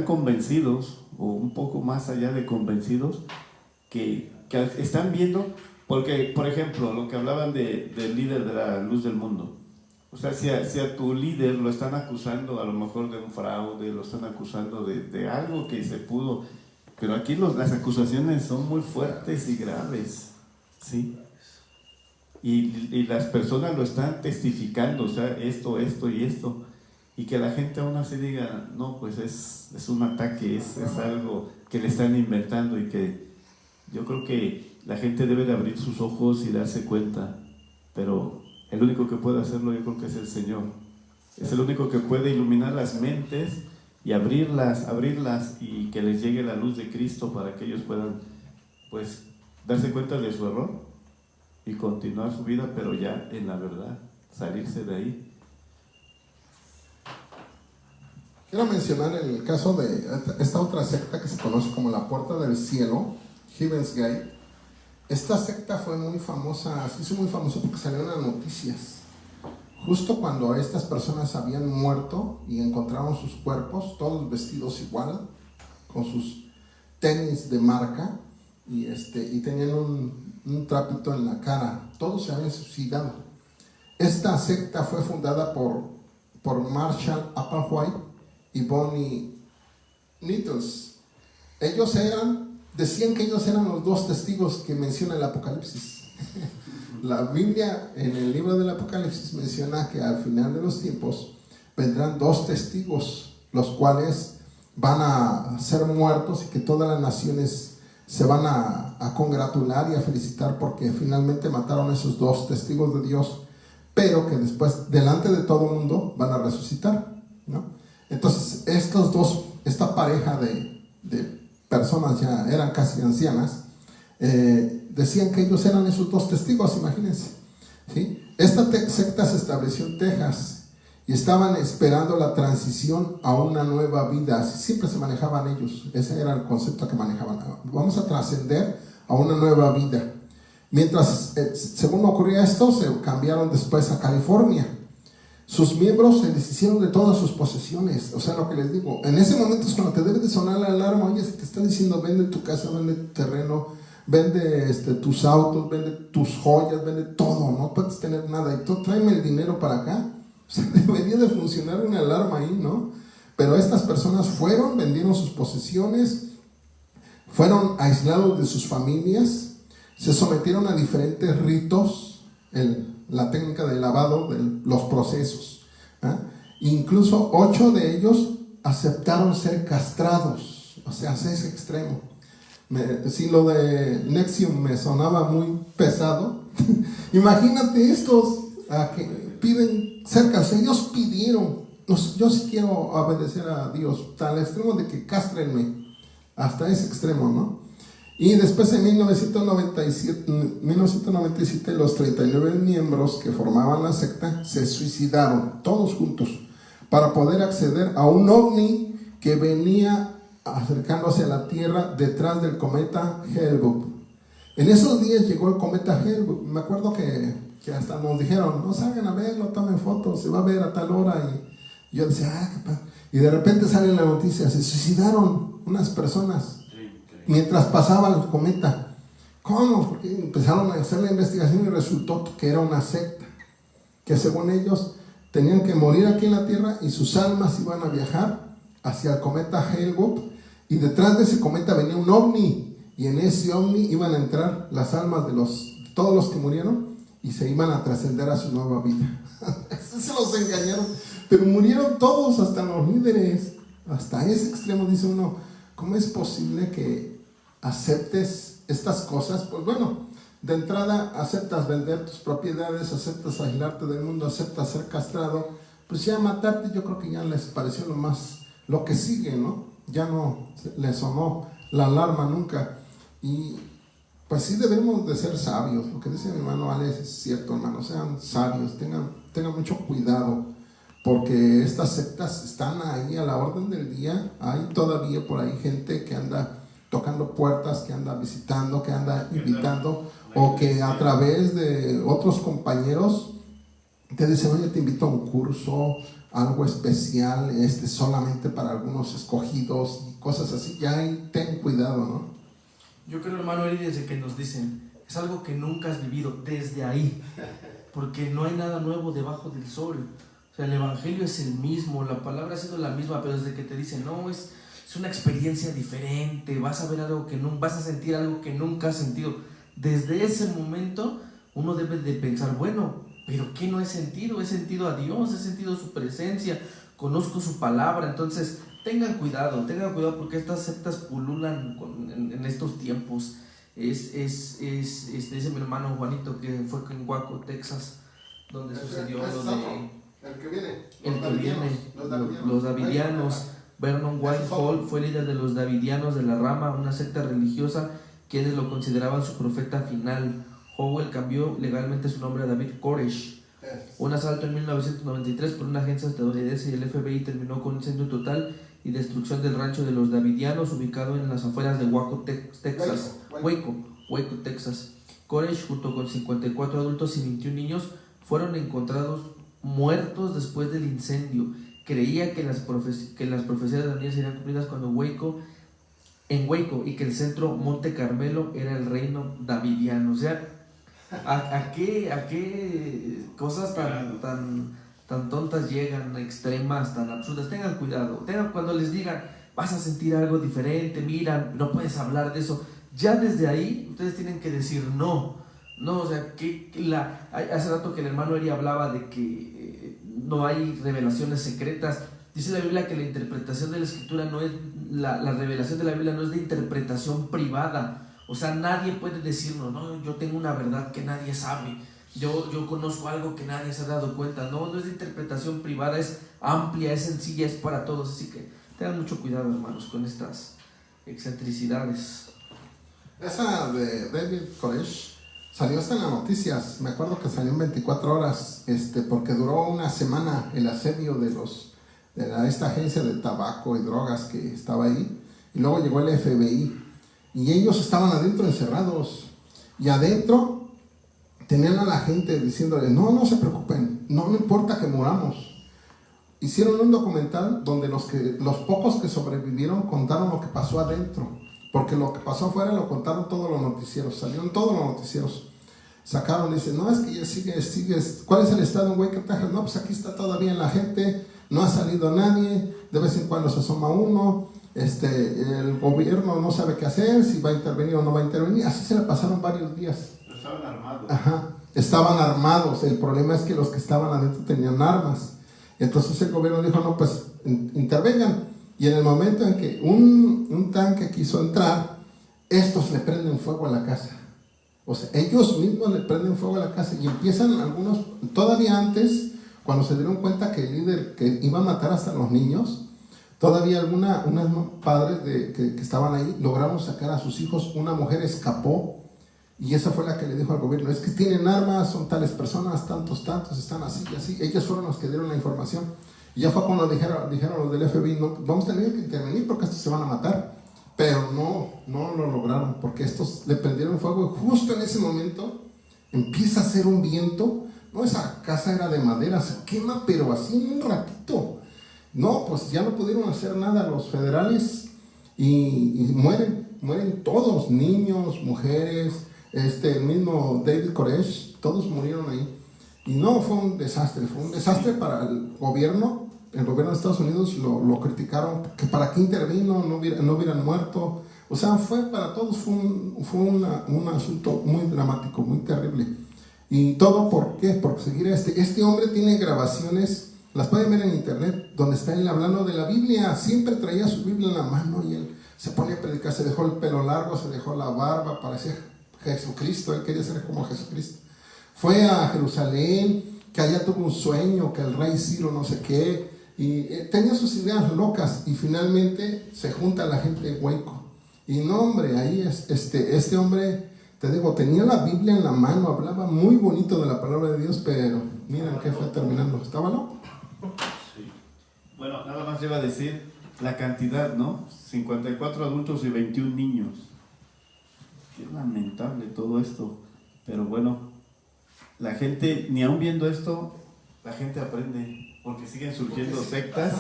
convencidos, o un poco más allá de convencidos, que están viendo, porque, por ejemplo, lo que hablaban del líder de la Luz del Mundo, o sea, si a tu líder lo están acusando a lo mejor de un fraude, lo están acusando de algo que se pudo, pero aquí las acusaciones son muy fuertes y graves, ¿sí? Y las personas lo están testificando, o sea, esto y esto, y que la gente aún así diga, no, pues es un ataque, es algo que le están inventando, y que yo creo que la gente debe de abrir sus ojos y darse cuenta, pero el único que puede hacerlo yo creo que es el Señor. Es el único que puede iluminar las mentes y abrirlas y que les llegue la luz de Cristo para que ellos puedan, pues, darse cuenta de su error y continuar su vida, pero ya en la verdad, salirse de ahí. Quiero mencionar el caso de esta otra secta que se conoce como la Puerta del Cielo, Heaven's Gate. Esta secta fue muy famosa, se hizo muy famosa porque salió en las noticias. Justo cuando estas personas habían muerto y encontraron sus cuerpos, todos vestidos igual, con sus tenis de marca, y tenían un trapito en la cara. Todos se habían suicidado. Esta secta fue fundada por Marshall Applewhite y Bonnie Nettles. Decían que ellos eran los dos testigos que menciona el Apocalipsis. La Biblia, en el libro del Apocalipsis, menciona que al final de los tiempos vendrán dos testigos, los cuales van a ser muertos, y que todas las naciones se van a congratular y a felicitar porque finalmente mataron a esos dos testigos de Dios, pero que después, delante de todo el mundo, van a resucitar, ¿no? Entonces, esta pareja de personas ya eran casi ancianas, decían que ellos eran esos dos testigos, imagínense, ¿sí? Esta secta se estableció en Texas y estaban esperando la transición a una nueva vida. Así siempre se manejaban ellos, ese era el concepto que manejaban. Vamos a trascender a una nueva vida. Mientras, según ocurría esto, se cambiaron después a California. sus miembros se deshicieron de todas sus posesiones. O sea, lo que les digo, en ese momento es cuando te debe de sonar la alarma. Oye, si te están diciendo vende tu casa, vende tu terreno, vende tus autos, vende tus joyas, vende todo, no puedes tener nada, y tú tráeme el dinero para acá. O sea, debería de funcionar una alarma ahí, ¿no? Pero estas personas fueron, vendieron sus posesiones, fueron aislados de sus familias, se sometieron a diferentes ritos, la técnica de lavado, los procesos, ¿eh? Incluso 8 de ellos aceptaron ser castrados, o sea, hasta ese extremo. Si lo de Nexium me sonaba muy pesado, imagínate estos que piden ser castrados. Ellos pidieron, yo sí quiero obedecer a Dios, tal extremo de que castrenme, hasta ese extremo, ¿no? Y después en 1997 los 39 miembros que formaban la secta se suicidaron, todos juntos, para poder acceder a un ovni que venía acercándose a la Tierra detrás del cometa Hale-Bopp. En esos días llegó el cometa Hale-Bopp. Me acuerdo que hasta nos dijeron, no salgan a verlo, tomen fotos, se va a ver a tal hora. Y yo decía, qué padre. Y de repente sale la noticia, se suicidaron unas personas mientras pasaba el cometa. ¿Cómo? Porque empezaron a hacer la investigación y resultó que era una secta, que según ellos tenían que morir aquí en la Tierra y sus almas iban a viajar hacia el cometa Hale-Bopp, y detrás de ese cometa venía un ovni, y en ese ovni iban a entrar las almas de todos los que murieron, y se iban a trascender a su nueva vida. Se los engañaron, pero murieron todos, hasta los líderes. Hasta ese extremo dice uno, ¿cómo es posible que aceptes estas cosas? Pues bueno, de entrada aceptas vender tus propiedades, aceptas aislarte del mundo, aceptas ser castrado, pues ya matarte yo creo que ya les pareció lo que sigue, ¿no? Ya no les sonó la alarma nunca. Y pues sí debemos de ser sabios. Lo que dice mi hermano Alex es cierto, hermano, sean sabios, tengan mucho cuidado, porque estas sectas están ahí a la orden del día. Hay todavía por ahí gente que anda tocando puertas, que anda visitando, que anda invitando, o que a través de otros compañeros te dicen, oye, te invito a un curso, algo especial, solamente para algunos escogidos, y cosas así. Ya ahí ten cuidado, ¿no? Yo creo, hermano Eri, desde que nos dicen, es algo que nunca has vivido, desde ahí, porque no hay nada nuevo debajo del sol. O sea, el evangelio es el mismo, la palabra ha sido la misma, pero desde que te dicen, no, es una experiencia diferente, vas a ver algo que no, vas a sentir algo que nunca has sentido. Desde ese momento uno debe de pensar, bueno, pero ¿qué no he sentido? He sentido a Dios, he sentido su presencia, conozco su palabra. Entonces tengan cuidado porque estas sectas pululan en estos tiempos. Dice mi hermano Juanito que fue en Waco, Texas, donde sucedió lo de los davidianos. Vernon White Hall fue líder de los davidianos de la rama, una secta religiosa quienes lo consideraban su profeta final. Howell cambió legalmente su nombre a David Koresh. Un asalto en 1993 por una agencia estadounidense y el FBI terminó con un incendio total y destrucción del rancho de los davidianos ubicado en las afueras de Waco, Texas. Waco, Texas. Koresh, junto con 54 adultos y 21 niños, fueron encontrados muertos después del incendio. Creía que las profecías de Daniel serían cumplidas en Waco, y que el centro Monte Carmelo era el reino davidiano. O sea, ¿a qué cosas tan tontas llegan, extremas, tan absurdas? Tengan cuidado, cuando les digan, vas a sentir algo diferente, mira, no puedes hablar de eso. Ya desde ahí, ustedes tienen que decir no, o sea, hace rato que el hermano Eri hablaba de que no hay revelaciones secretas. Dice la Biblia que la interpretación de la Escritura no es, la revelación de la Biblia no es de interpretación privada. O sea, nadie puede decirnos, no, yo tengo una verdad que nadie sabe, yo conozco algo que nadie se ha dado cuenta. No es de interpretación privada, es amplia, es sencilla, es para todos. Así que tengan mucho cuidado, hermanos, con estas excentricidades. Esa de David Koresh salió hasta en las noticias. Me acuerdo que salió en 24 horas, porque duró una semana el asedio de esta agencia de tabaco y drogas que estaba ahí, y luego llegó el FBI y ellos estaban adentro encerrados, y adentro tenían a la gente diciéndole, no se preocupen, no me importa que muramos. Hicieron un documental donde los pocos que sobrevivieron contaron lo que pasó adentro, porque lo que pasó afuera lo contaron todos los noticieros, salieron todos los noticieros. Sacaron, dicen, no, es que ya sigue, ¿cuál es el estado en Waco, Texas? No, pues aquí está todavía la gente, no ha salido nadie, de vez en cuando se asoma uno, el gobierno no sabe qué hacer, si va a intervenir o no va a intervenir. Así se le pasaron varios días. Estaban armados. Ajá, estaban armados. El problema es que los que estaban adentro tenían armas. Entonces el gobierno dijo, no, pues intervengan. Y en el momento en que un tanque quiso entrar, estos le prenden fuego a la casa. O sea, ellos mismos le prenden fuego a la casa y empiezan algunos, todavía antes, cuando se dieron cuenta que el líder que iba a matar hasta los niños, todavía unos padres que estaban ahí lograron sacar a sus hijos. Una mujer escapó y esa fue la que le dijo al gobierno, es que tienen armas, son tales personas, tantos, están así y así. Ellos fueron los que dieron la información. Y ya fue cuando dijeron los del FBI, no, vamos a tener que intervenir porque estos se van a matar. Pero no lo lograron, porque estos le prendieron fuego y justo en ese momento empieza a hacer un viento. No, esa casa era de madera, se quema, pero así en un ratito. No, pues ya no pudieron hacer nada los federales y mueren todos, niños, mujeres, el mismo David Koresh, todos murieron ahí. Y no, fue un desastre para el gobierno. El gobierno de Estados Unidos lo criticaron, que para qué intervino, no hubieran muerto. O sea, fue para todos, fue un asunto muy dramático, muy terrible. Y todo, ¿por qué? Por seguir este hombre tiene grabaciones, las pueden ver en internet, donde está él hablando de la Biblia. Siempre traía su Biblia en la mano y él se ponía a predicar, se dejó el pelo largo, se dejó la barba, parecía Jesucristo, él quería ser como Jesucristo. Fue a Jerusalén, que allá tuvo un sueño, que el rey Ciro no sé qué, y tenía sus ideas locas, y finalmente se junta la gente de Waco. Y no, hombre, ahí este hombre, te digo, tenía la Biblia en la mano, hablaba muy bonito de la palabra de Dios, pero miren qué fue terminando. ¿Estaba loco? Sí. Bueno, nada más le iba a decir la cantidad, ¿no? 54 adultos y 21 niños. Qué lamentable todo esto. Pero bueno, la gente, ni aún viendo esto, la gente aprende, porque siguen surgiendo sectas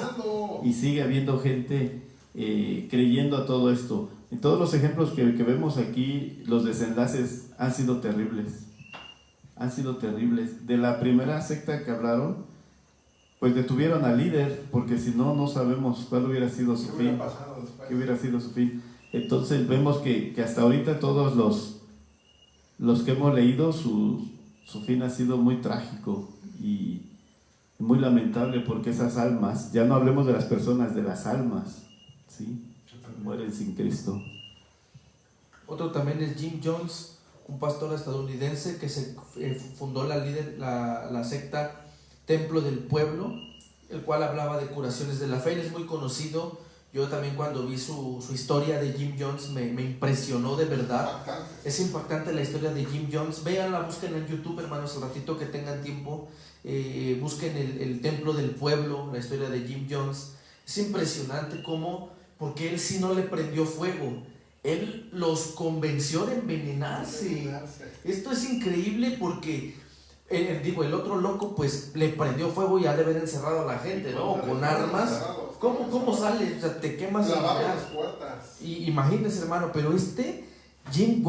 y sigue habiendo gente creyendo a todo esto. En todos los ejemplos que vemos aquí, los desenlaces han sido terribles. Han sido terribles. De la primera secta que hablaron, pues detuvieron al líder, porque si no, no sabemos cuál hubiera sido su fin. ¿Qué hubiera sido su fin? Entonces vemos que hasta ahorita todos los que hemos leído, su fin ha sido muy trágico y muy lamentable, porque esas almas, ya no hablemos de las personas, de las almas, ¿sí? Mueren sin Cristo. Otro también es Jim Jones, un pastor estadounidense que se fundó la secta Templo del Pueblo, el cual hablaba de curaciones de la fe. Él es muy conocido. Yo también, cuando vi su historia de Jim Jones, me impresionó de verdad. Es impactante la historia de Jim Jones. Véanla, búsquenla en YouTube, hermanos, el ratito que tengan tiempo. Busquen el Templo del Pueblo, la historia de Jim Jones. Es impresionante cómo, porque él sí no le prendió fuego, él los convenció de envenenarse. Esto es increíble, porque el otro loco pues le prendió fuego y ha de haber encerrado a la gente, ¿no? Con armas. ¿Cómo sales? O sea, te quemas. Las puertas. Y imagínense, hermano, pero Jim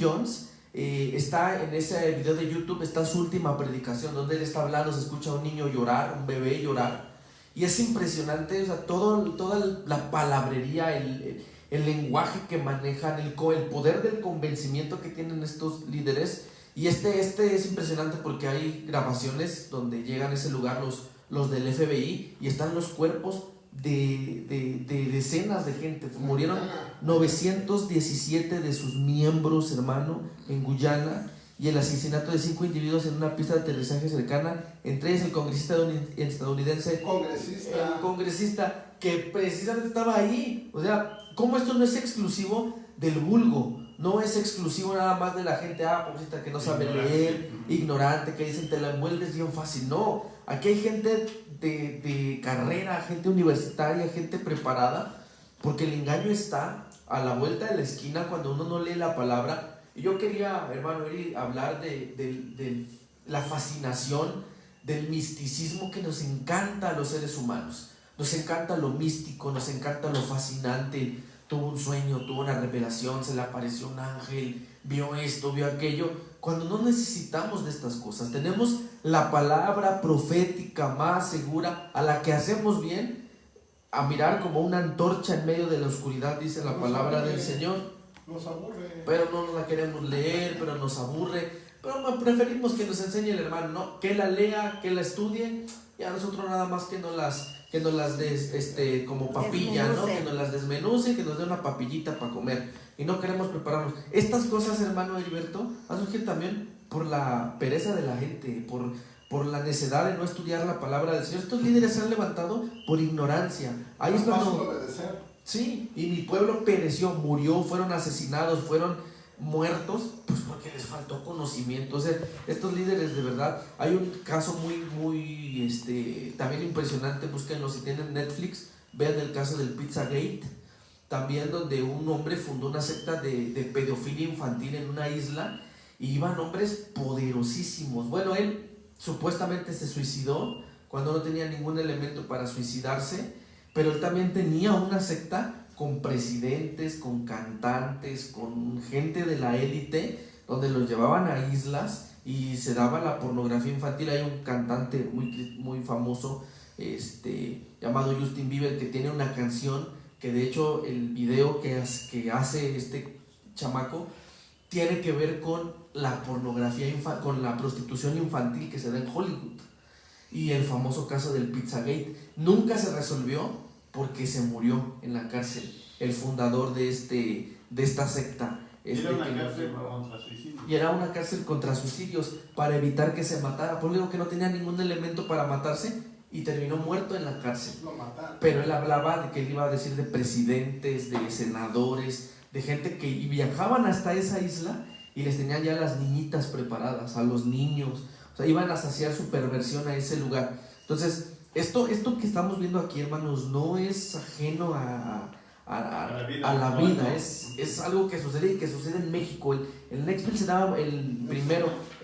Jones, está en ese video de YouTube, está su última predicación, donde él está hablando, se escucha a un niño llorar, un bebé llorar, y es impresionante, o sea, toda la palabrería, el lenguaje que manejan, el poder del convencimiento que tienen estos líderes. Y es impresionante, porque hay grabaciones donde llegan a ese lugar los del FBI y están los cuerpos de decenas de gente. Murieron 917 de sus miembros, hermano, en Guyana, y el asesinato de 5 individuos en una pista de aterrizaje cercana, entre ellos el congresista estadounidense, el congresista que precisamente estaba ahí. O sea, ¿cómo esto no es exclusivo del vulgo? No es exclusivo nada más de la gente pobrecita que no sabe leer, ignorante, que dicen te la envuelves bien fácil. No, aquí hay gente de carrera, gente universitaria, gente preparada, porque el engaño está a la vuelta de la esquina cuando uno no lee la palabra. Y yo quería, hermano, hablar de la fascinación del misticismo que nos encanta a los seres humanos. Nos encanta lo místico, nos encanta lo fascinante. Tuvo un sueño, tuvo una revelación, se le apareció un ángel, vio esto, vio aquello. Cuando no necesitamos de estas cosas, tenemos la palabra profética más segura, a la que hacemos bien a mirar como una antorcha en medio de la oscuridad, dice la palabra del Señor. Nos aburre. Pero no la queremos leer, pero nos aburre. Pero preferimos que nos enseñe el hermano, ¿no? Que la lea, que la estudie, y a nosotros nada más que nos las des, como papilla, ¿no? Que nos las desmenuce, que nos dé una papillita para comer. Y no queremos prepararnos. Estas cosas, hermano Heriberto, han surgido también por la pereza de la gente, por la necedad de no estudiar la palabra del Señor. Estos líderes se han levantado por ignorancia. Ahí es cuando... Sí, y mi pueblo pereció, murió, fueron asesinados, fueron muertos, pues porque les faltó conocimiento. O sea, estos líderes, de verdad, hay un caso muy también impresionante, búsquenlo si tienen Netflix, vean el caso del Pizzagate, también donde un hombre fundó una secta de pedofilia infantil en una isla, y iban hombres poderosísimos. Bueno, él supuestamente se suicidó cuando no tenía ningún elemento para suicidarse, pero él también tenía una secta con presidentes, con cantantes, con gente de la élite, donde los llevaban a islas y se daba la pornografía infantil. Hay un cantante muy famoso llamado Justin Bieber, que tiene una canción que, de hecho, el video que hace este chamaco tiene que ver con la pornografía con la prostitución infantil que se da en Hollywood. Y el famoso caso del Pizzagate nunca se resolvió porque se murió en la cárcel el fundador de esta secta. Era una cárcel contra suicidios. Y era una cárcel contra suicidios para evitar que se matara. Por lo que no tenía ningún elemento para matarse y terminó muerto en la cárcel. Pero él hablaba de que él iba a decir de presidentes, de senadores, de gente que viajaban hasta esa isla y les tenían ya las niñitas preparadas, a los niños. O sea, iban a saciar su perversión a ese lugar. Entonces, esto que estamos viendo aquí, hermanos, no es ajeno a la vida. Es algo que sucede y que sucede en México. El Nexpil se daba el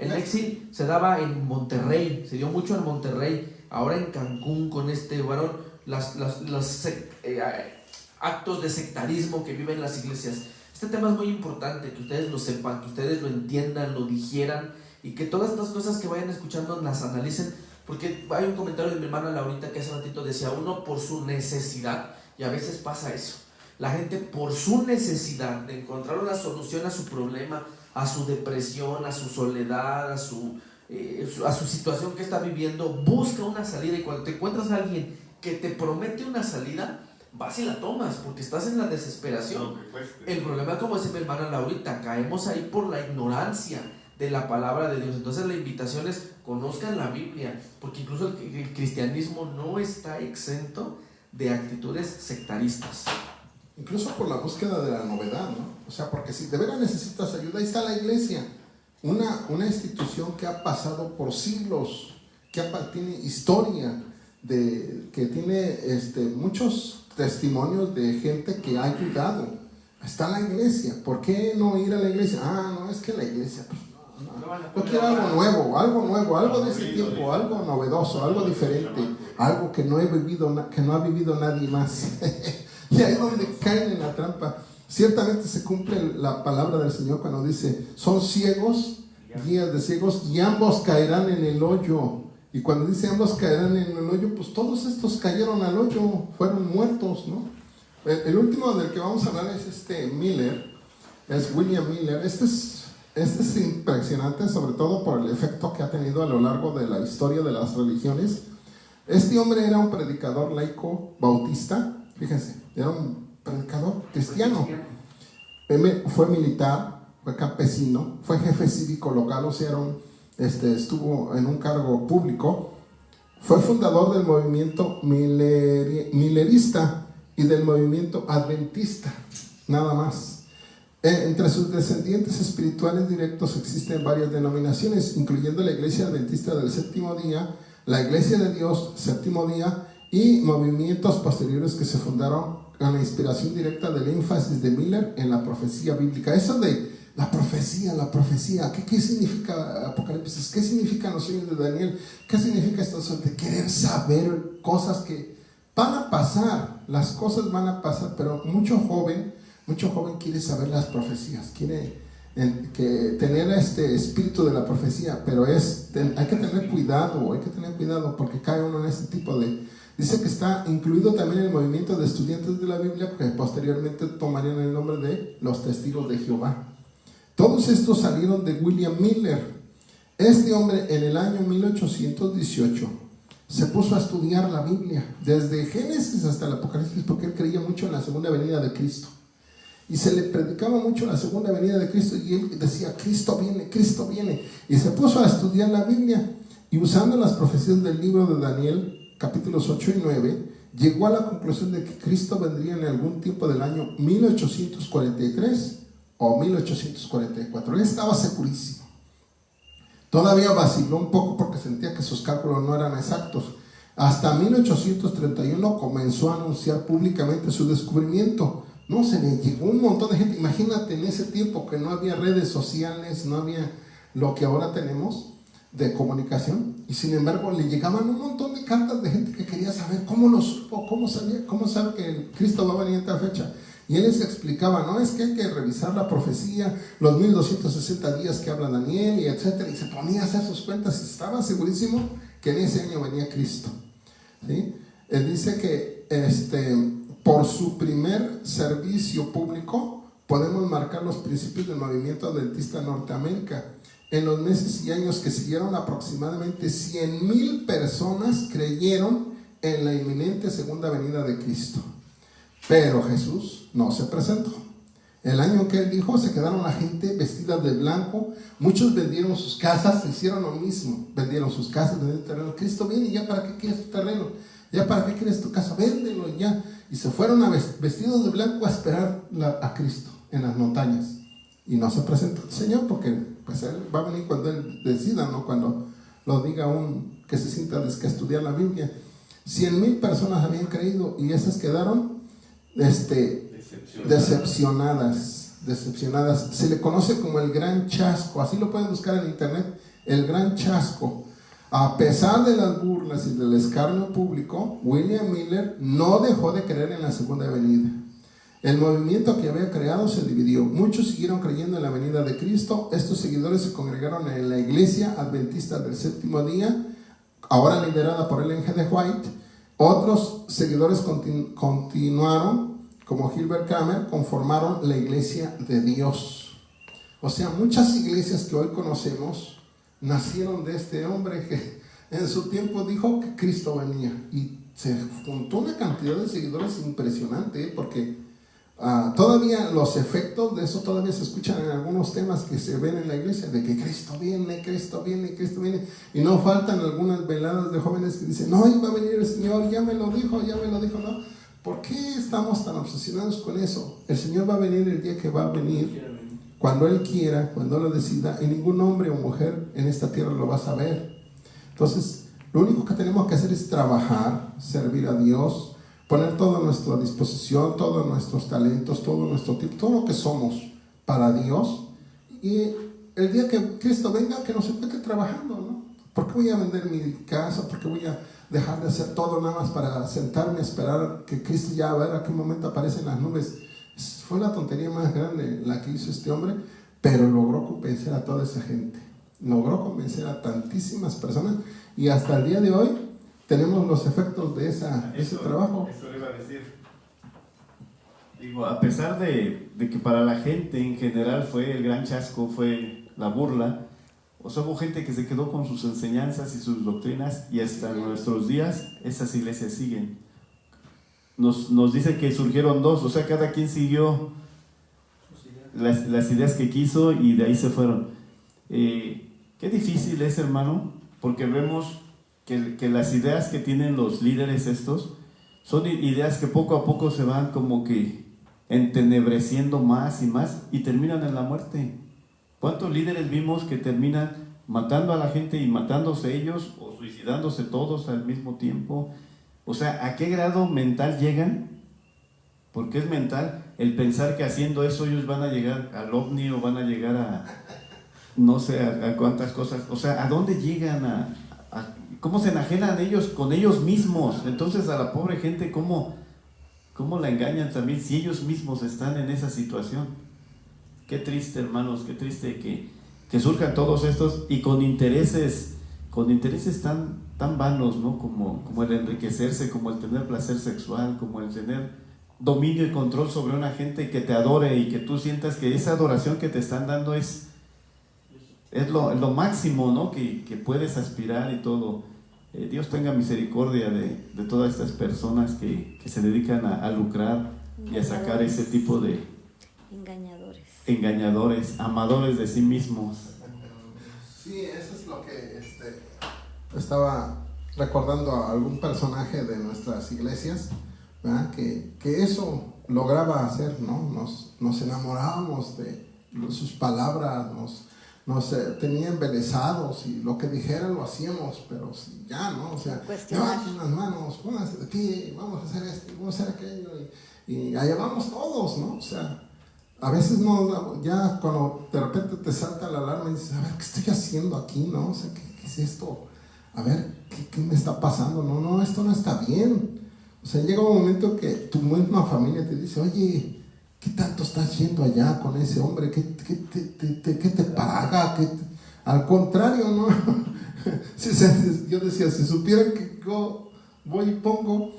Nexpil se daba en Monterrey, se dio mucho en Monterrey, ahora en Cancún con este varón, los actos de sectarismo que viven las iglesias. Este tema es muy importante, que ustedes lo sepan, que ustedes lo entiendan, lo digieran, y que todas estas cosas que vayan escuchando las analicen, porque hay un comentario de mi hermana Laurita que hace ratito decía, uno por su necesidad, y a veces pasa eso, la gente por su necesidad de encontrar una solución a su problema, a su depresión, a su soledad, a su situación que está viviendo, busca una salida, y cuando te encuentras a alguien que te promete una salida, vas y la tomas, porque estás en la desesperación. El problema, como dice mi hermana Laurita, caemos ahí por la ignorancia de la palabra de Dios. Entonces la invitación es, conozcan la Biblia, porque incluso el cristianismo no está exento de actitudes sectaristas. Incluso por la búsqueda de la novedad, ¿no? O sea, porque si de veras necesitas ayuda, ahí está la iglesia, una institución que ha pasado por siglos, que tiene historia, que tiene muchos testimonios de gente que ha ayudado. Está la iglesia. ¿Por qué no ir a la iglesia? No, es que la iglesia, pues, yo quiero algo nuevo, algo de ese tiempo, algo novedoso, algo diferente, algo que no ha vivido nadie más. Y ahí es donde caen en la trampa. Ciertamente se cumple la palabra del Señor cuando dice, son ciegos, guías de ciegos, y ambos caerán en el hoyo. Y cuando dice ambos caerán en el hoyo, pues todos estos cayeron al hoyo, fueron muertos, ¿no? El último del que vamos a hablar es Miller, es William Miller. Este es impresionante, sobre todo por el efecto que ha tenido a lo largo de la historia de las religiones. Este hombre era un predicador laico bautista, fíjense, era un predicador cristiano. Fue militar, fue campesino, fue jefe cívico local, o sea, estuvo en un cargo público. Fue fundador del movimiento millerista y del movimiento adventista, nada más. Entre sus descendientes espirituales directos existen varias denominaciones, incluyendo la Iglesia Adventista del Séptimo Día, la Iglesia de Dios, Séptimo Día, y movimientos posteriores que se fundaron con la inspiración directa del énfasis de Miller en la profecía bíblica. Eso de la profecía, ¿qué significa Apocalipsis? Apocalipsis, qué significan los sueños de Daniel, qué significa esto de querer saber cosas que van a pasar, las cosas van a pasar, pero mucho joven quiere saber las profecías, quiere tener este espíritu de la profecía, pero hay que tener cuidado porque cae uno en este tipo de... Dice que está incluido también el movimiento de estudiantes de la Biblia, que posteriormente tomarían el nombre de los testigos de Jehová. Todos estos salieron de William Miller. Este hombre en el año 1818 se puso a estudiar la Biblia, desde Génesis hasta el Apocalipsis, porque él creía mucho en la segunda venida de Cristo. Y se le predicaba mucho la segunda venida de Cristo, y él decía, Cristo viene, Cristo viene. Y se puso a estudiar la Biblia, y usando las profecías del libro de Daniel, capítulos 8 y 9, llegó a la conclusión de que Cristo vendría en algún tiempo del año 1843 o 1844. Él estaba segurísimo. Todavía vaciló un poco porque sentía que sus cálculos no eran exactos. Hasta 1831 comenzó a anunciar públicamente su descubrimiento. No, se le llegó un montón de gente. Imagínate en ese tiempo que no había redes sociales, no había lo que ahora tenemos de comunicación, y sin embargo le llegaban un montón de cartas de gente que quería saber cómo lo supo, cómo sabe que el Cristo va a venir en esta fecha. Y él les explicaba, no, es que hay que revisar la profecía, los 1260 días que habla Daniel, y etcétera, y se ponía a hacer sus cuentas y estaba segurísimo que en ese año venía Cristo. ¿Sí? Él dice que por su primer servicio público podemos marcar los principios del movimiento adventista en Norteamérica. En los meses y años que siguieron, aproximadamente 100,000 personas creyeron en la inminente segunda venida de Cristo. Pero Jesús no se presentó. El año que él dijo, se quedaron la gente vestida de blanco. Muchos vendieron sus casas, hicieron lo mismo. Vendieron sus casas, vendieron terreno. Cristo viene, ¿ya para qué quieres tu terreno? ¿Ya para qué quieres tu casa? Véndelo ya. Y se fueron vestidos de blanco a esperar a Cristo en las montañas. Y no se presentó el Señor, porque pues él va a venir cuando él decida, no cuando lo diga que se sienta a estudiar la Biblia. 100,000 personas habían creído, y esas quedaron decepcionadas. Se le conoce como el gran chasco, así lo pueden buscar en internet, el gran chasco. A pesar de las burlas y del escarnio público, William Miller no dejó de creer en la segunda venida. El movimiento que había creado se dividió. Muchos siguieron creyendo en la venida de Cristo. Estos seguidores se congregaron en la Iglesia Adventista del Séptimo Día, ahora liderada por Ellen G. White. Otros seguidores continuaron, como Gilbert Kramer, conformaron la Iglesia de Dios. O sea, muchas iglesias que hoy conocemos nacieron de este hombre que en su tiempo dijo que Cristo venía. Y se juntó una cantidad de seguidores impresionante, porque todavía los efectos de eso todavía se escuchan en algunos temas que se ven en la iglesia, de que Cristo viene, Cristo viene, Cristo viene, y no faltan algunas veladas de jóvenes que dicen, no, iba a venir el Señor, ya me lo dijo, ¿no? ¿Por qué estamos tan obsesionados con eso? El Señor va a venir el día que va a venir, cuando Él quiera, cuando Él lo decida, y ningún hombre o mujer en esta tierra lo va a saber. Entonces, lo único que tenemos que hacer es trabajar, servir a Dios, poner todo a nuestra disposición, todos nuestros talentos, todo nuestro tiempo, todo lo que somos para Dios, y el día que Cristo venga, que nos encuentre trabajando, ¿no? ¿Por qué voy a vender mi casa? ¿Por qué voy a dejar de hacer todo nada más para sentarme a esperar que Cristo ya a ver a qué momento aparece en las nubes? Fue la tontería más grande la que hizo este hombre, pero logró convencer a toda esa gente, logró convencer a tantísimas personas, y hasta el día de hoy tenemos los efectos de ese trabajo. Eso le iba a decir. Digo, a pesar de que para la gente en general fue el gran chasco, fue la burla, o sea, hubo gente que se quedó con sus enseñanzas y sus doctrinas, y hasta nuestros días esas iglesias siguen. Nos dice que surgieron dos, o sea, cada quien siguió las ideas que quiso, y de ahí se fueron. Qué difícil es, hermano, porque vemos que las ideas que tienen los líderes estos son ideas que poco a poco se van como que entenebreciendo más y más, y terminan en la muerte. ¿Cuántos líderes vimos que terminan matando a la gente y matándose ellos, o suicidándose todos al mismo tiempo? O sea, ¿a qué grado mental llegan? Porque es mental el pensar que haciendo eso ellos van a llegar al ovni, o van a llegar no sé a cuántas cosas, o sea, ¿a dónde llegan cómo se enajenan ellos con ellos mismos? Entonces a la pobre gente, ¿cómo la engañan también si ellos mismos están en esa situación? Qué triste, hermanos, qué triste que surjan todos estos y con intereses tan vanos, ¿no? Como el enriquecerse, como el tener placer sexual, como el tener dominio y control sobre una gente que te adore y que tú sientas que esa adoración que te están dando es lo máximo, ¿no? que puedes aspirar y todo. Dios tenga misericordia de todas estas personas que se dedican a lucrar y a sacar ese tipo de engañadores, amadores de sí mismos. Sí, eso es lo que estaba recordando a algún personaje de nuestras iglesias, ¿verdad? Que eso lograba hacer, ¿no? Nos enamorábamos de sus palabras, nos tenía embelesados y lo que dijeran lo hacíamos, pero ya, ¿no? O sea, levanten las manos, pónganse de pie, vamos a hacer esto, vamos a hacer aquello, y allá vamos todos, ¿no? O sea, a veces ya cuando de repente te salta la alarma y dices, a ver, ¿qué estoy haciendo aquí, no? O sea, ¿qué es esto? A ver, ¿qué me está pasando? No, esto no está bien. O sea, llega un momento que tu misma familia te dice, oye, ¿qué tanto estás yendo allá con ese hombre? ¿Qué te paga? Al contrario, ¿no? Yo decía, si supieran que yo voy y pongo,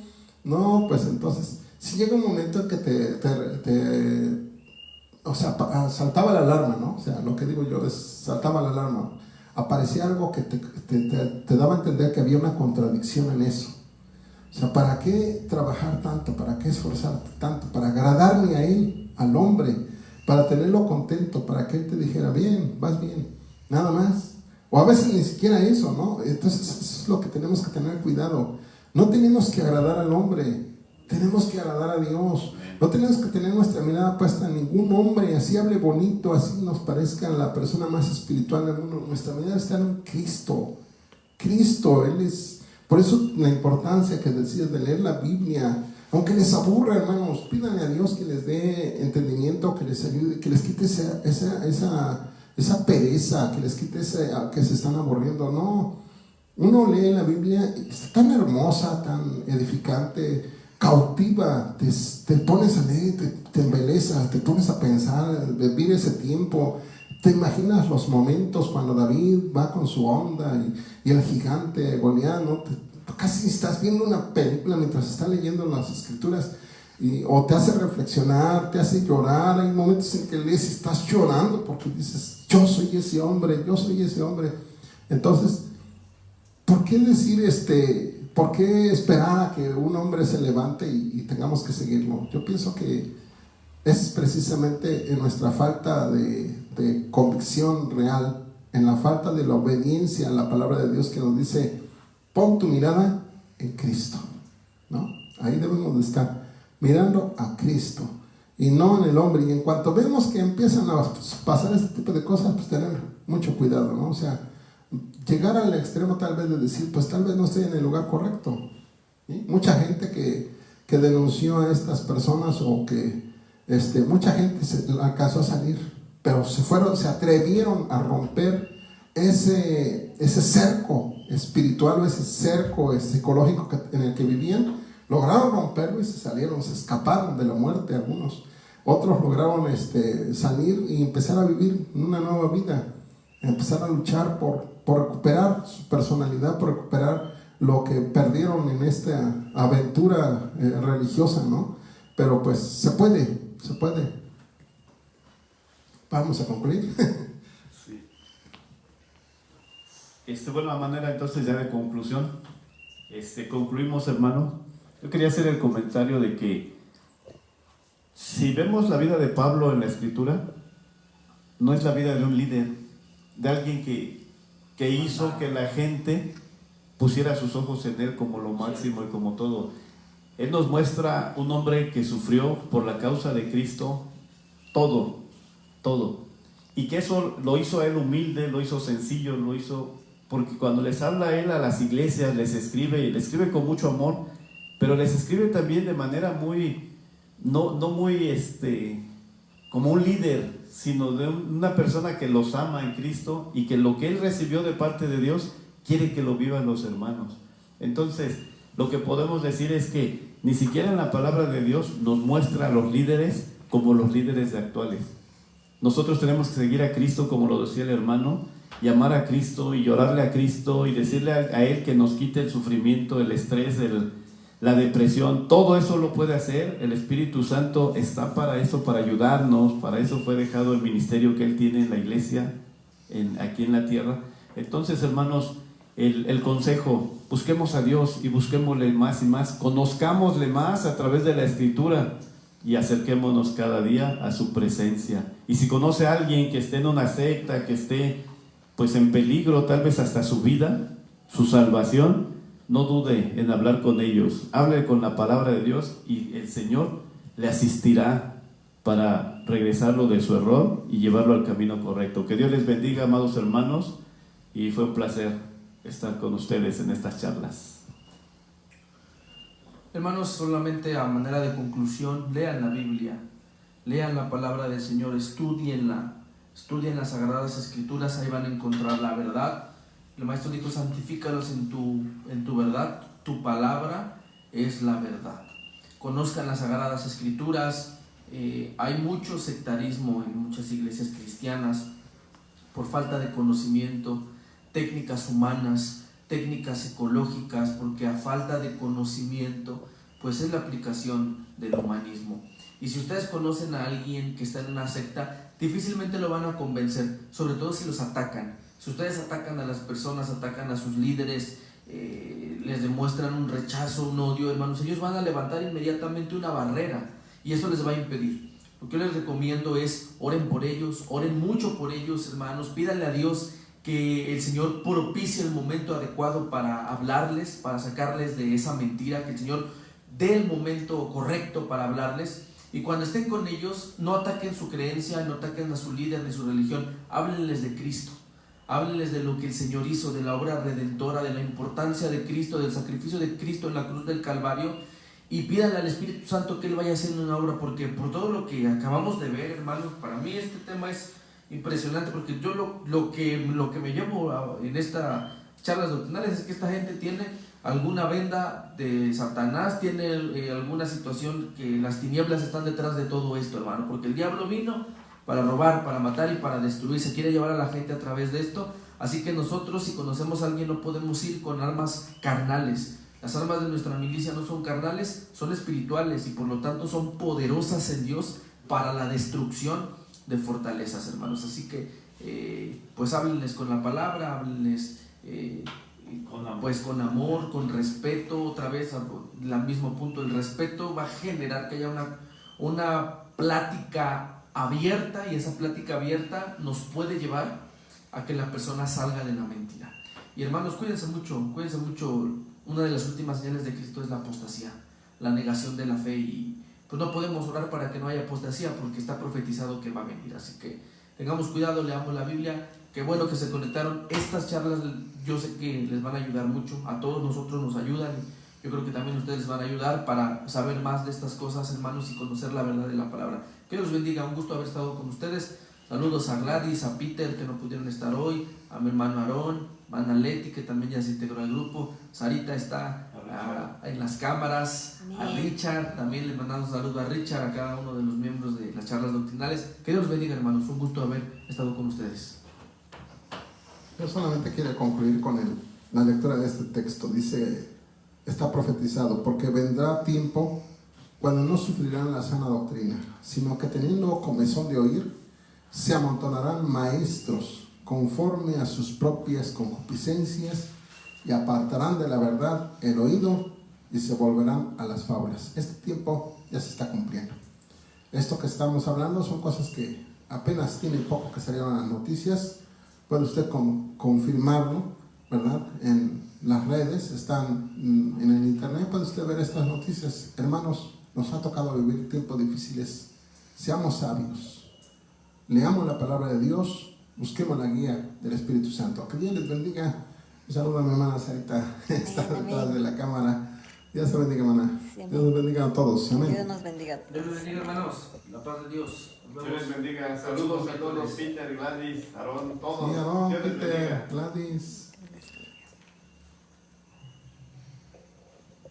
no, pues entonces, si llega un momento en que o sea, saltaba la alarma, ¿no? O sea, lo que digo yo es, saltaba la alarma. Aparecía algo que te daba a entender que había una contradicción en eso. O sea, ¿para qué trabajar tanto? ¿Para qué esforzarte tanto? Para agradarme a él, al hombre, para tenerlo contento, para que él te dijera, bien, vas bien, nada más. O a veces ni siquiera eso, ¿no? Entonces, eso es lo que tenemos que tener cuidado. No tenemos que agradar al hombre, tenemos que agradar a Dios. No tenemos que tener nuestra mirada puesta en ningún hombre, así hable bonito, así nos parezca la persona más espiritual del mundo. Nuestra mirada está en Cristo. Cristo, Él es. Por eso la importancia que decías de leer la Biblia, aunque les aburra, hermanos, pídanle a Dios que les dé entendimiento, que les ayude, que les quite esa pereza, que les quite que se están aburriendo. No, uno lee la Biblia, es tan hermosa, tan edificante, cautiva, te pones a leer, te embelezas, te pones a pensar, vivir ese tiempo. ¿Te imaginas los momentos cuando David va con su onda y el gigante Goliat, ¿no? Casi estás viendo una película mientras estás leyendo las escrituras, o te hace reflexionar, te hace llorar. Hay momentos en que lees y estás llorando porque dices, yo soy ese hombre, yo soy ese hombre. Entonces, ¿por qué decir por qué esperar a que un hombre se levante y tengamos que seguirlo? Yo pienso que es precisamente en nuestra falta de convicción real, en la falta de la obediencia a la palabra de Dios, que nos dice, pon tu mirada en Cristo, ¿no? Ahí debemos de estar mirando a Cristo y no en el hombre. Y en cuanto vemos que empiezan a pasar este tipo de cosas, pues tener mucho cuidado, ¿no? O sea, llegar al extremo tal vez de decir, pues tal vez no estoy en el lugar correcto, ¿sí? Mucha gente que denunció a estas personas, o que mucha gente se alcanzó a salir, pero se atrevieron a romper ese cerco espiritual, o ese cerco psicológico en el que vivían. Lograron romperlo y se salieron, se escaparon de la muerte algunos. Otros lograron salir y empezar a vivir una nueva vida, empezar a luchar por recuperar su personalidad, por recuperar lo que perdieron en esta aventura religiosa, ¿no? Pero pues se puede. Vamos a concluir. Sí. Bueno, a manera entonces ya de conclusión, concluimos, hermano. Yo quería hacer el comentario de que si vemos la vida de Pablo en la Escritura, no es la vida de un líder, de alguien que hizo que la gente pusiera sus ojos en él como lo máximo y como todo. Él nos muestra un hombre que sufrió por la causa de Cristo todo, y que eso lo hizo a él humilde, lo hizo sencillo, lo hizo porque cuando les habla a él a las iglesias, les escribe con mucho amor, pero les escribe también de manera muy, no muy como un líder, sino de una persona que los ama en Cristo y que lo que él recibió de parte de Dios quiere que lo vivan los hermanos. Entonces, lo que podemos decir es que ni siquiera en la palabra de Dios nos muestra a los líderes como los líderes actuales. Nosotros tenemos que seguir a Cristo, como lo decía el hermano, y amar a Cristo y llorarle a Cristo y decirle a Él que nos quite el sufrimiento, el estrés, la depresión. Todo eso lo puede hacer. El Espíritu Santo está para eso, para ayudarnos. Para eso fue dejado el ministerio que Él tiene en la iglesia, aquí en la tierra. Entonces, hermanos, el consejo: busquemos a Dios y busquémosle más y más, conozcámosle más a través de la Escritura y acerquémonos cada día a su presencia. Y si conoce a alguien que esté en una secta, que esté pues en peligro, tal vez hasta su vida, su salvación, no dude en hablar con ellos. Hable con la palabra de Dios y el Señor le asistirá para regresarlo de su error y llevarlo al camino correcto. Que Dios les bendiga, amados hermanos, y fue un placer estar con ustedes en estas charlas. Hermanos, solamente a manera de conclusión, lean la Biblia, lean la palabra del Señor, estudienla, estudien las Sagradas Escrituras, ahí van a encontrar la verdad. El Maestro dijo: santifícalos en tu verdad, tu palabra es la verdad. Conozcan las Sagradas Escrituras. Hay mucho sectarismo en muchas iglesias cristianas por falta de conocimiento, técnicas humanas, técnicas psicológicas, porque a falta de conocimiento pues es la aplicación del humanismo. Y si ustedes conocen a alguien que está en una secta, difícilmente lo van a convencer, sobre todo si los atacan. Si ustedes atacan a las personas, atacan a sus líderes, les demuestran un rechazo, un odio, hermanos, ellos van a levantar inmediatamente una barrera y eso les va a impedir. Lo que yo les recomiendo es: oren por ellos, oren mucho por ellos, hermanos, pídanle a Dios que el Señor propicie el momento adecuado para hablarles, para sacarles de esa mentira, que el Señor dé el momento correcto para hablarles. Y cuando estén con ellos, no ataquen su creencia, no ataquen a su líder ni su religión, háblenles de Cristo, háblenles de lo que el Señor hizo, de la obra redentora, de la importancia de Cristo, del sacrificio de Cristo en la cruz del Calvario, y pídanle al Espíritu Santo que Él vaya haciendo una obra, porque por todo lo que acabamos de ver, hermanos, para mí este tema es impresionante, porque yo lo que me llevo en estas charlas doctrinales es que esta gente tiene alguna venda de Satanás, tiene alguna situación, que las tinieblas están detrás de todo esto, hermano, porque el diablo vino para robar, para matar y para destruir, se quiere llevar a la gente a través de esto. Así que nosotros, si conocemos a alguien, no podemos ir con armas carnales. Las armas de nuestra milicia no son carnales, son espirituales y por lo tanto son poderosas en Dios para la destrucción de fortalezas, hermanos. Así que pues háblenles con la palabra, háblenles pues con amor, con respeto. Otra vez al mismo punto, el respeto va a generar que haya una plática abierta, y esa plática abierta nos puede llevar a que la persona salga de la mentira. Y hermanos, cuídense mucho. Una de las últimas señales de Cristo es la apostasía, la negación de la fe, y pues no podemos orar para que no haya apostasía, porque está profetizado que va a venir. Así que tengamos cuidado, leamos la Biblia. Qué bueno que se conectaron. Estas charlas yo sé que les van a ayudar mucho, a todos nosotros nos ayudan. Yo creo que también ustedes van a ayudar para saber más de estas cosas, hermanos, y conocer la verdad de la palabra. Que Dios los bendiga, un gusto haber estado con ustedes. Saludos a Gladys, a Peter, que no pudieron estar hoy, a mi hermano Aarón, a Ana Leti, que también ya se integró al grupo. Sarita está en las cámaras. Amén. A Richard, también le mandamos un saludo a Richard, a cada uno de los miembros de las charlas doctrinales. Que Dios los bendiga, hermanos, un gusto haber estado con ustedes. Yo solamente quiero concluir con la lectura de este texto. Dice, está profetizado: porque vendrá tiempo cuando no sufrirán la sana doctrina, sino que teniendo comezón de oír, se amontonarán maestros conforme a sus propias concupiscencias, y apartarán de la verdad el oído y se volverán a las fábulas. Este tiempo ya se está cumpliendo. Esto que estamos hablando son cosas que apenas tiene poco que salieron las noticias. Puede usted confirmarlo, ¿verdad? En las redes, están en el internet, puede usted ver estas noticias. Hermanos, nos ha tocado vivir tiempos difíciles. Seamos sabios, leamos la palabra de Dios, busquemos la guía del Espíritu Santo. Que Dios les bendiga. Un saludo a mi hermana Sarita, está detrás de la cámara. Dios te bendiga, hermana. Sí, amén. Dios nos bendiga a todos. Amén. Dios nos bendiga. Dios les bendiga, hermanos. La paz de Dios. Nos Dios les bendiga. Saludos a todos, Peter, Gladys, Aarón, todos. Sí, Aarón, Dios les bendiga. Peter, Gladys.